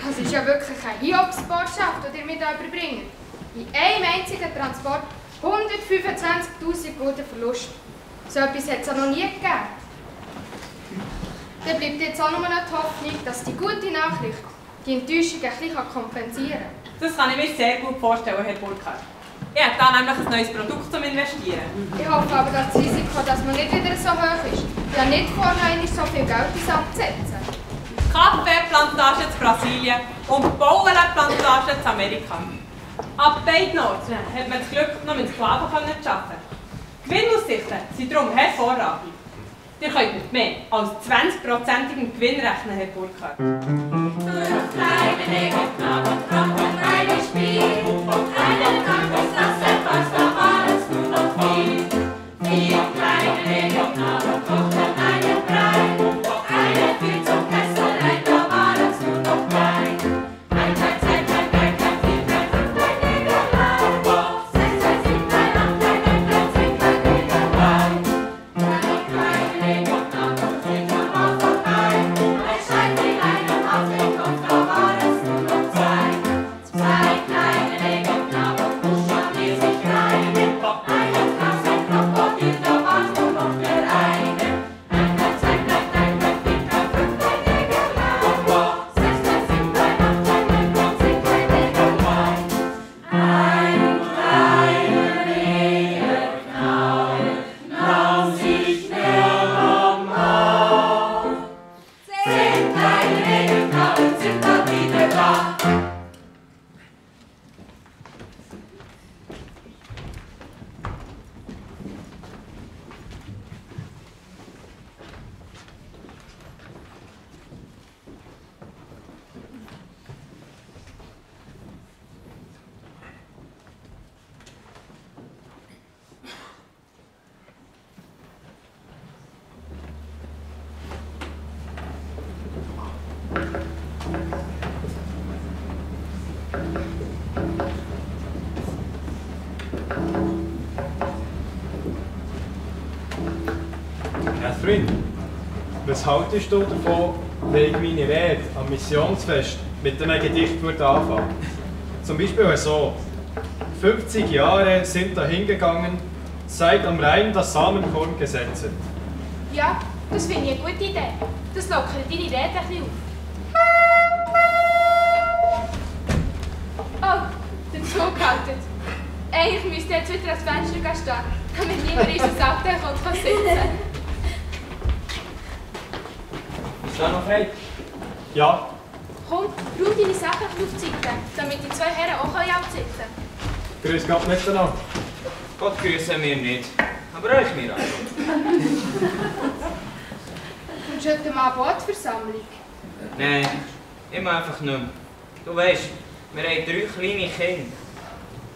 Das ist ja wirklich eine Hiobsbotschaft, die ihr mir hier überbringt. In einem einzigen Transport 125'000 Gulden Verlust. So etwas hat es auch noch nie gegeben. Dann bleibt jetzt auch nur noch die Hoffnung, dass die gute Nachricht die Enttäuschung ein bisschen kompensieren kann. Das kann ich mir sehr gut vorstellen, Herr Burkhardt. Ich habe da nämlich ein neues Produkt zum Investieren. Ich hoffe aber, dass das Risiko, dass man nicht wieder so hoch ist, ja nicht vorher so viel Geld ins Absetzen. Kaffeeplantage in Brasilien und Bauernplantage in Amerika. Ab beiden Orten hat man das Glück, noch mit Sklaven zu arbeiten. Gewinnaussichten sind darum hervorragend. Ihr könnt mit mehr als 20%igem Gewinn rechnen, Herr Burkhardt. Kleine Negerknaben, Rock und Reine Spiel. Eine Krankenstraße, fast da war es nur noch viel. 4 kleine Negerknaben kochten einen Brei. Eine fiel zum Kesselrein, da war es nur noch 3. Ein, 2, 3, 4, 5, ein Negerlein. 6, 2, 7, 3, 8, 9, 10, 11, 12, 13, 14, Freund, was haltest du davon, wenn ich meine Rede am Missionsfest mit einem Gedicht anfange? Zum Beispiel so: 50 Jahre sind dahingegangen, seit am Rhein das Samenkorn gesetzt. Ja, das finde ich eine gute Idee. Das lockert deine Rede ein bisschen auf. Oh, der Zug haltet. Eigentlich müsste jetzt wieder ans Fenster stehen, damit niemand in unser Auto kommt und sitzen. Ist da noch frei? Ja. Komm, räum deine Sachen auf die Seite, damit die zwei Herren auch sitzen können. Grüß Gott miteinander. Gott grüßen wir nicht, aber euch mir auch. Kommst du heute mal an Wortversammlung? Nein, immer einfach nicht mehr. Du weißt, wir haben 3 kleine Kinder.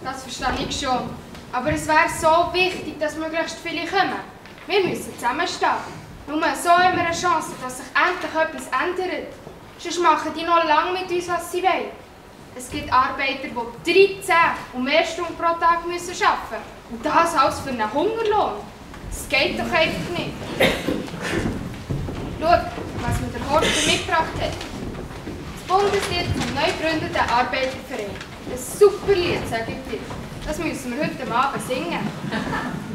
Das verstehe ich schon. Aber es wäre so wichtig, dass möglichst viele kommen. Wir müssen zusammenstehen. Nur so haben wir eine Chance, dass sich endlich etwas ändert. Sonst machen die noch lange mit uns, was sie wollen. Es gibt Arbeiter, die 13 und mehr Stunden pro Tag arbeiten müssen. Und das alles für einen Hungerlohn. Das geht doch einfach nicht. Schau, was mir der Horst mitgebracht hat. Das Bundeslied vom neu gegründeten Arbeiterverein. Ein super Lied, sage ich dir. Das müssen wir heute Abend singen.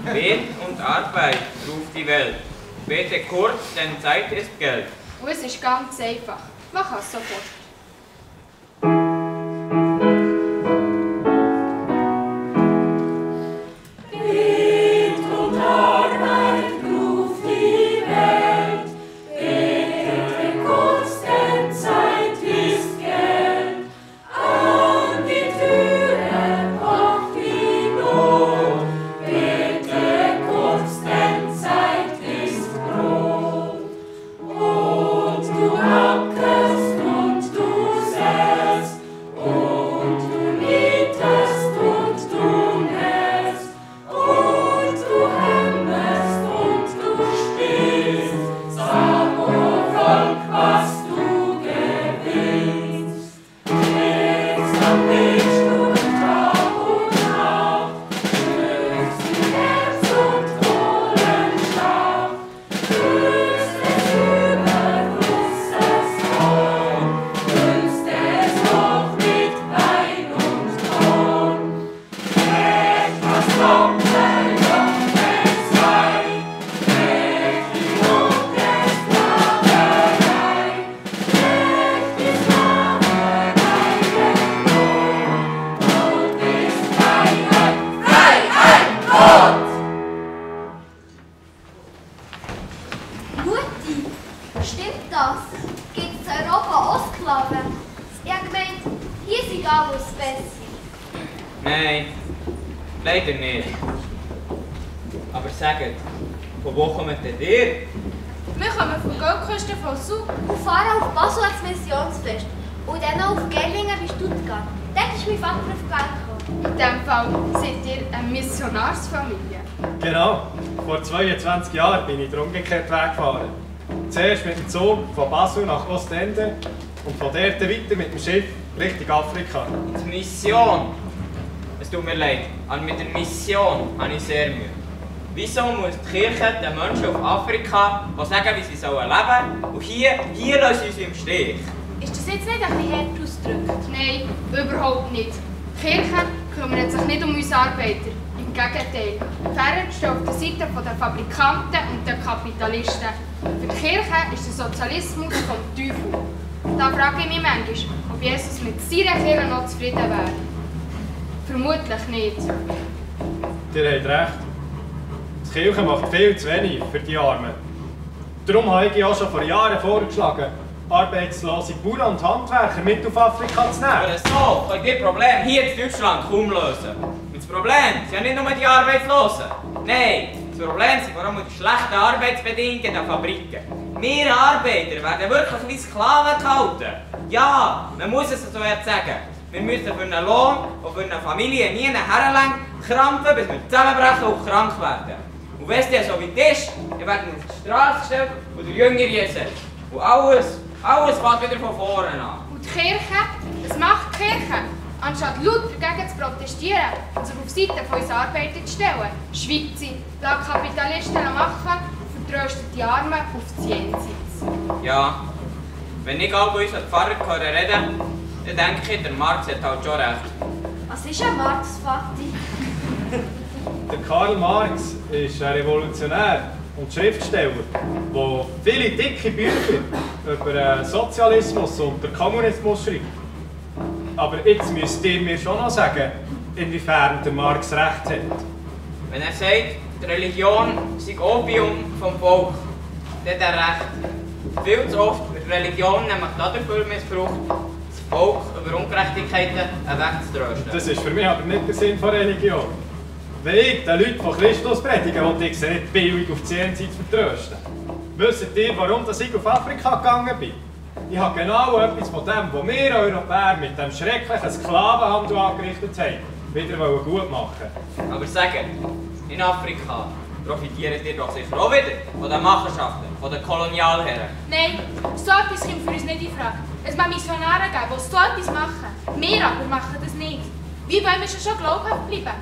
Bet und Arbeit ruft die Welt. Bete kurz, denn Zeit ist Geld. Und es ist ganz einfach. Man kann es sofort. Nein, leider nicht. Aber sagt, von wo kommt denn ihr? Wir kommen von Goldküste von Sud und fahren auf Basel ans Missionsfest. Und dann noch auf Gerlingen bei Stuttgart. Dort ist mein Vater auf die Welt gekommen. In diesem Fall seid ihr eine Missionarsfamilie. Genau. Vor 22 Jahren bin ich den umgekehrten Weg gefahren. Zuerst mit dem Zug von Basel nach Ostende und von dort weiter mit dem Schiff Richtung Afrika. Die Mission. Es tut mir leid, aber mit der Mission habe ich sehr Mühe. Wieso muss die Kirche den Menschen auf Afrika sagen, wie sie leben sollen, und hier lassen sie uns im Stich? Ist das jetzt nicht ein bisschen hart ausgedrückt? Nein, überhaupt nicht. Die Kirche kümmert sich nicht um uns Arbeiter. Im Gegenteil. Die Pfarrer stehen auf der Seite der Fabrikanten und der Kapitalisten. Für die Kirche ist der Sozialismus vom Teufel. Da frage ich mich manchmal, ob Jesus mit seiner Kirche noch zufrieden wäre. Vermutlich nicht. Ihr habt recht. Die Kirche macht viel zu wenig für die Armen. Darum habe ich auch schon vor Jahren vorgeschlagen, arbeitslose Bauern und Handwerker mit auf Afrika zu nehmen. Aber so könnt ihr Probleme hier in Deutschland kaum lösen. Und das Problem sind ja nicht nur die Arbeitslosen. Nein, das Problem sind vor allem die schlechten Arbeitsbedingungen in den Fabriken. Wir Arbeiter werden wirklich wie Sklaven gehalten. Ja, man muss es so jetzt sagen. Wir müssen für einen Lohn und für eine Familie nie herlangen, krampfen, bis wir zusammenbrechen und krank werden. Und wenn es dann so weit ist, dann werden wir auf die Straße gestellt und der Jünger gesetzt. Und alles fängt wieder von vorne an. Und die Kirche? Was macht die Kirche? Anstatt laut dagegen zu protestieren und sich auf die Seite von uns Arbeiter zu stellen, schweigt sie, lässt Kapitalisten machen, für vertröstet die Armen auf das Jenseits. Ja, wenn ich all bei unseren Pfarrer reden höre, dann denke ich, der Marx hat halt schon recht. Was ist ein Marx, Vati? Der Karl Marx ist ein Revolutionär und Schriftsteller, der viele dicke Bücher über den Sozialismus und den Kommunismus schreibt. Aber jetzt müsst ihr mir schon noch sagen, inwiefern der Marx recht hat. Wenn er sagt, die Religion sei Opium vom Volk, dann hat er recht. Viel zu oft wird Religion nämlich dafür missbraucht, das Volk über Ungerechtigkeiten wegzutrösten. Das ist für mich aber nicht der Sinn von Religion. Wenn ich den Leuten von Christus predige, will ich sie nicht billig auf die Jenseits vertrösten. Wisst ihr, warum ich auf Afrika gegangen bin? Ich habe genau etwas von dem, was wir Europäer mit dem schrecklichen Sklavenhandel angerichtet haben, wieder gut machen. Aber sagen, in Afrika profitieren ihr doch sicher auch wieder von den Machenschaften, von den Kolonialherren. Nein, so etwas kommt für uns nicht in Frage. Es muss Missionare geben, die so etwas machen. Wir aber machen das nicht. Wie wollen wir schon glaubhaft bleiben?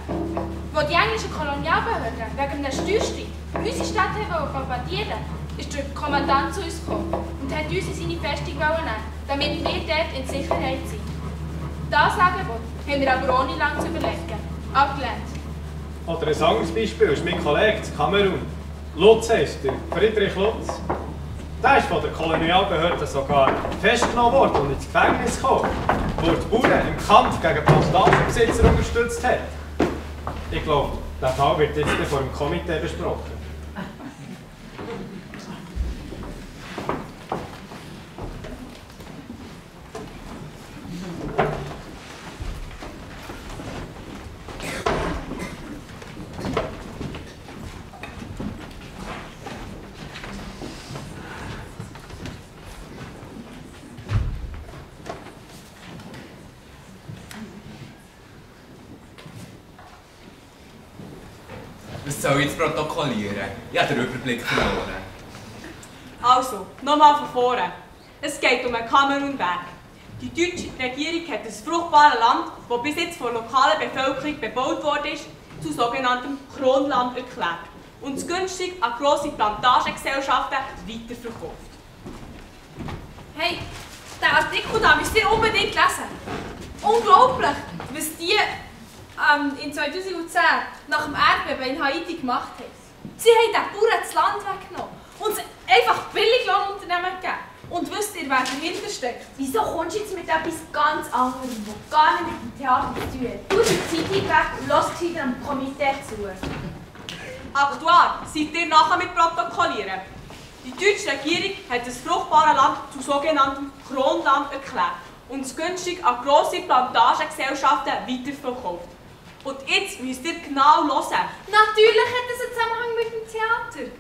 Wo die englischen Kolonialbehörden wegen einem Steuerstreit unsere Stadt bombardieren, ist der Kommandant zu uns gekommen und hat uns in seine Festung nehmen, damit wir dort in Sicherheit sind. Das Angebot haben wir aber ohne lange zu überlegen abgelehnt. Oder ein anderes Beispiel ist mein Kollege in Kamerun. Lutz heisst er, Friedrich Lutz. Der ist von der Kolonialbehörde sogar festgenommen worden und ins Gefängnis gekommen, wo die Bauern im Kampf gegen Plantagenbesitzer unterstützt hat. Ich glaube, der Fall wird jetzt vor dem Komitee besprochen. Was soll ich jetzt protokollieren? Ich habe den Überblick verloren. Also, nochmal von vorne. Es geht um einen Kamerunberg. Die deutsche Regierung hat das fruchtbare Land, das bis jetzt von der lokalen Bevölkerung bebaut worden ist, zu sogenanntem Kronland erklärt und es günstig an grosse Plantagengesellschaften weiterverkauft. Hey, den Artikel da müsst ihr unbedingt lesen. Unglaublich, was die in 2010 nach dem Erdbeben in Haiti gemacht haben. Sie haben den Bauern das Land weggenommen und sie einfach Billiglohnunternehmen gegeben. Und wisst ihr, wer dahinter steckt? Wieso kommst du jetzt mit etwas ganz anderem, das gar nicht mit dem Theater zu tun hat? Tu die Zeitung weg und lass wieder am Komitee zu. Aktuar, seid ihr nachher mit protokollieren? Die deutsche Regierung hat das fruchtbare Land zu sogenanntem Kronland erklärt und es günstig an grosse Plantagengesellschaften weiterverkauft. Und jetzt müsst ihr genau hören. Natürlich hat das einen Zusammenhang mit dem Theater.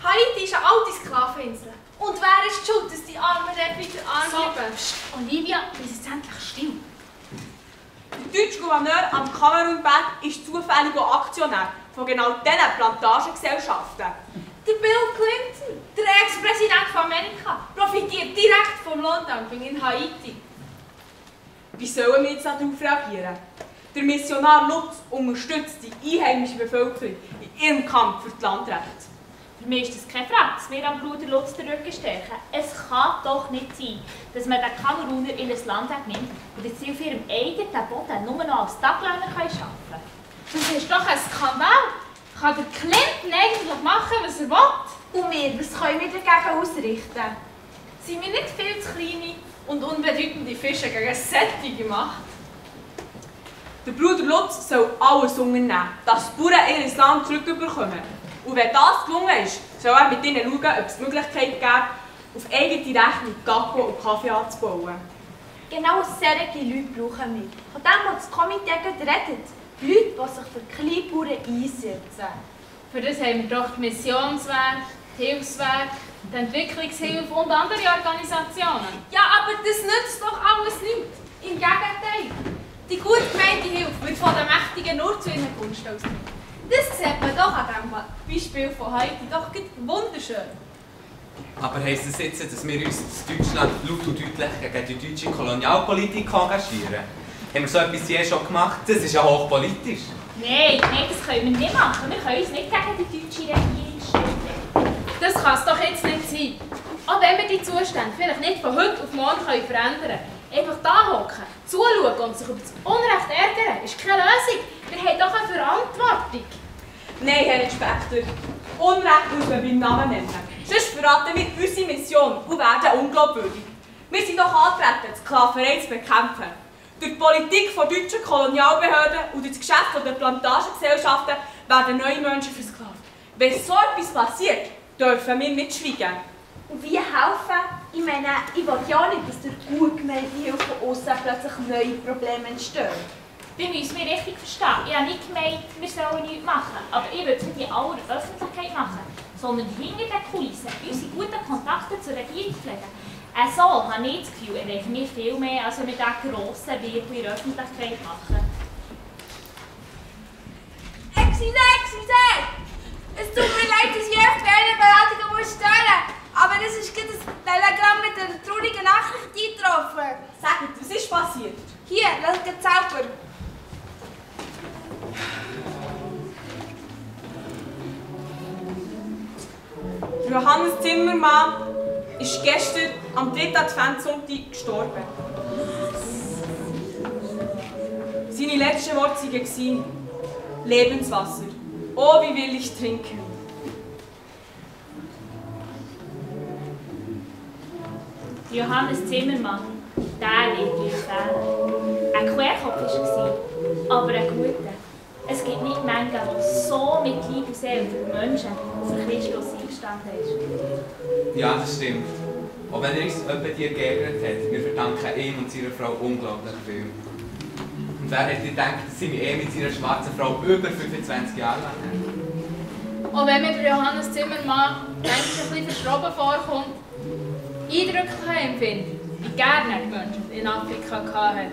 Haiti ist eine alte Sklaveninsel. Und wer ist schuld, dass die Armen dort wieder arm bleiben? Olivia, ist es endlich still. Der deutsche Gouverneur am Kamerunberg ist zufällig auch Aktionär von genau diesen Plantagengesellschaften. Der Bill Clinton, der Ex-Präsident von Amerika, profitiert direkt vom Lohndumping in Haiti. Wie sollen wir jetzt darauf reagieren? Der Missionar Lutz unterstützt die einheimische Bevölkerung in ihrem Kampf für die Landrechte. Für mich ist es keine Frage, dass wir am Bruder Lutz den Rücken stärken. Es kann doch nicht sein, dass man den Kameruner in ein Land wegnimmt und jetzt auf ihrem eigenen Boden nur noch als Taglöhner arbeiten kann. Das ist doch ein Skandal! Kann der Clinton eigentlich machen, was er will? Und wir, was können wir dagegen ausrichten? Sind wir nicht viel zu kleine und unbedeutende Fische gegen sättige Macht? Der Bruder Lutz soll alles unternehmen, dass die Bauern ihr Land zurückbekommen. Und wenn das gelungen ist, soll er mit ihnen schauen, ob es die Möglichkeit gibt, auf eigene Rechnung Kakao und Kaffee anzubauen. Genau solche Leute brauchen wir. Von dem, was das Komitee redet. Leute, die sich für Kleinbauern einsetzen. Für das haben wir doch die Missionswerke, die Hilfswerke, die Entwicklungshilfe und andere Organisationen. Ja, aber das nützt doch alles nichts. Im Gegenteil. Die gut gemeinte Hilfe wird von den Mächtigen nur zu ihren Gunsten ausgeübt. Das sieht man doch an dem Beispiel von Haiti doch wunderschön. Aber heisst das jetzt, dass wir uns in Deutschland laut und deutlich gegen die deutsche Kolonialpolitik engagieren? Haben wir so etwas je schon gemacht? Das ist ja hochpolitisch. Nein, das können wir nicht machen. Wir können uns nicht gegen die deutsche Regierung stellen. das kann es doch jetzt nicht sein. Auch wenn wir die Zustände vielleicht nicht von heute auf morgen verändern können, einfach da hocken, zuschauen und sich über das Unrecht ärgern, ist keine Lösung. Wir haben doch eine Verantwortung. Nein, Herr Inspektor. Unrecht muss man beim Namen nennen. Sonst verraten wir unsere Mission und werden unglaubwürdig. Wir sind doch angetreten, die Sklaverei zu bekämpfen. Durch die Politik der deutschen Kolonialbehörden und durch das Geschäft der Plantagengesellschaften werden neue Menschen versklavt. Wenn so etwas passiert, dürfen wir nicht schweigen. Und wie helfen? Ich meine, ich will ja nicht, dass durch gut gemeinte Hilfe von außen plötzlich neue Probleme entstehen. Wir müssen mich richtig verstehen. Ich habe nicht gemeint, wir sollen nichts machen. Aber ich würde es nicht in aller Öffentlichkeit machen, sondern hinter den Kulissen unsere guten Kontakte zur Regierung pflegen. So habe ich das Gefühl, erreichen wir viel mehr, als wir mit diesen grossen Wirbel in der Öffentlichkeit machen. Excuse! Es tut mir leid, dass ich euch während der Beratung stören muss. Aber es ist gerade ein Telegramm mit einer traurigen Nachricht eingetroffen. Sagt, was ist passiert? Hier, lasst es selber. Johannes Zimmermann ist gestern am 3. Adventssonntag gestorben. Seine letzten Worte waren Lebenswasser. Oh, wie will ich trinken. Johannes Zimmermann, der wird dir fehlen. Ein Querkopf war er, aber ein guter. Es gibt nicht Menschen, die so mit Leib und Seele für Menschen und für Christus eingestanden ist. Ja, das stimmt. Auch wenn er uns etwa dir geärgert hat, wir verdanken ihm und seiner Frau unglaublich viel. Und wer hätte gedacht, dass sie mit seiner schwarzen Frau über 25 Jahre lang haben? Auch wenn mir der Johannes Zimmermann manchmal ein bisschen verschroben vorkommt, eindrücklicher empfindet, wie gerne er die Menschen in Afrika hatte.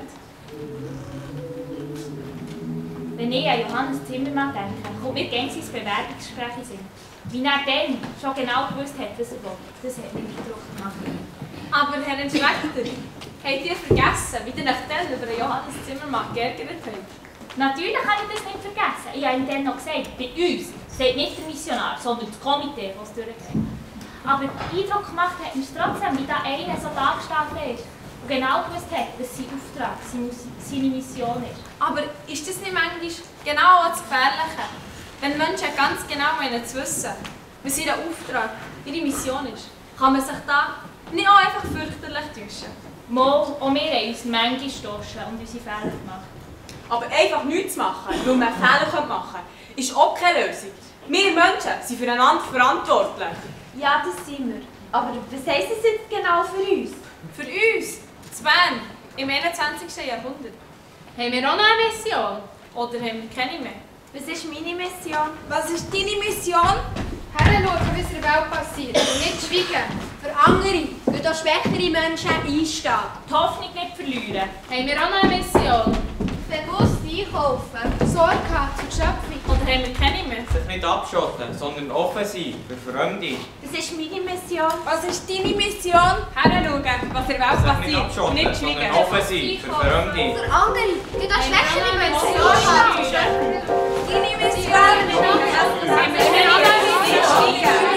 Wenn ich an Johannes Zimmermann denke, kommt mir gängig sein Bewerbungsgespräch in Sinn. Wie er dann schon genau gewusst hat, was er will. Das hat mich Eindruck gemacht. Aber Herr Inspektor, habt ihr vergessen, wie ihr euch dann über Johannes Zimmermann geärgert habt? Natürlich habe ich das nicht vergessen. Ich habe ihm dann noch gesagt, bei uns sagt nicht der Missionar, sondern das Komitee, das es durchgeht. Aber Eindruck gemacht hat mir trotzdem, wie da einer so dargestanden ist und genau gewusst hat, dass sein Auftrag, seine Mission ist. Aber ist das nicht manchmal genau das Gefährliche? Wenn Menschen ganz genau meinen zu wissen, was ihr Auftrag, ihre Mission ist, kann man sich da nicht auch einfach fürchterlich täuschen. Mal, auch wir haben uns manchmal gestossen und unsere Fehler gemacht. Aber einfach nichts machen, weil man Fehler machen kann, ist auch keine Lösung. Wir Menschen sind füreinander verantwortlich. Ja, das sind wir. Aber was heisst das jetzt genau für uns? Für uns, zu Bern, im 21. Jahrhundert. Haben wir auch noch eine Mission? Oder haben wir keine mehr? Was ist meine Mission? Was ist deine Mission? Hinschauen, was in der Welt passiert und nicht schweigen. Für andere, für auch schwächere Menschen einstehen. Die Hoffnung nicht verlieren. Haben wir auch noch eine Mission? Bewusst einkaufen. Sorge haben zur Schöpfung. Oder haben wir keine mehr? Sich nicht abschotten, sondern offen sein für Fremde. Das ist meine Mission. Was ist deine Mission? Hinschauen, was in der Welt Sich nicht passiert. abschotten, Nicht schweigen. sondern offen sein für Fremde. Für andere, für auch schwächere Menschen. Deine Mission? Haben wir keine mehr? Nicht schweigen.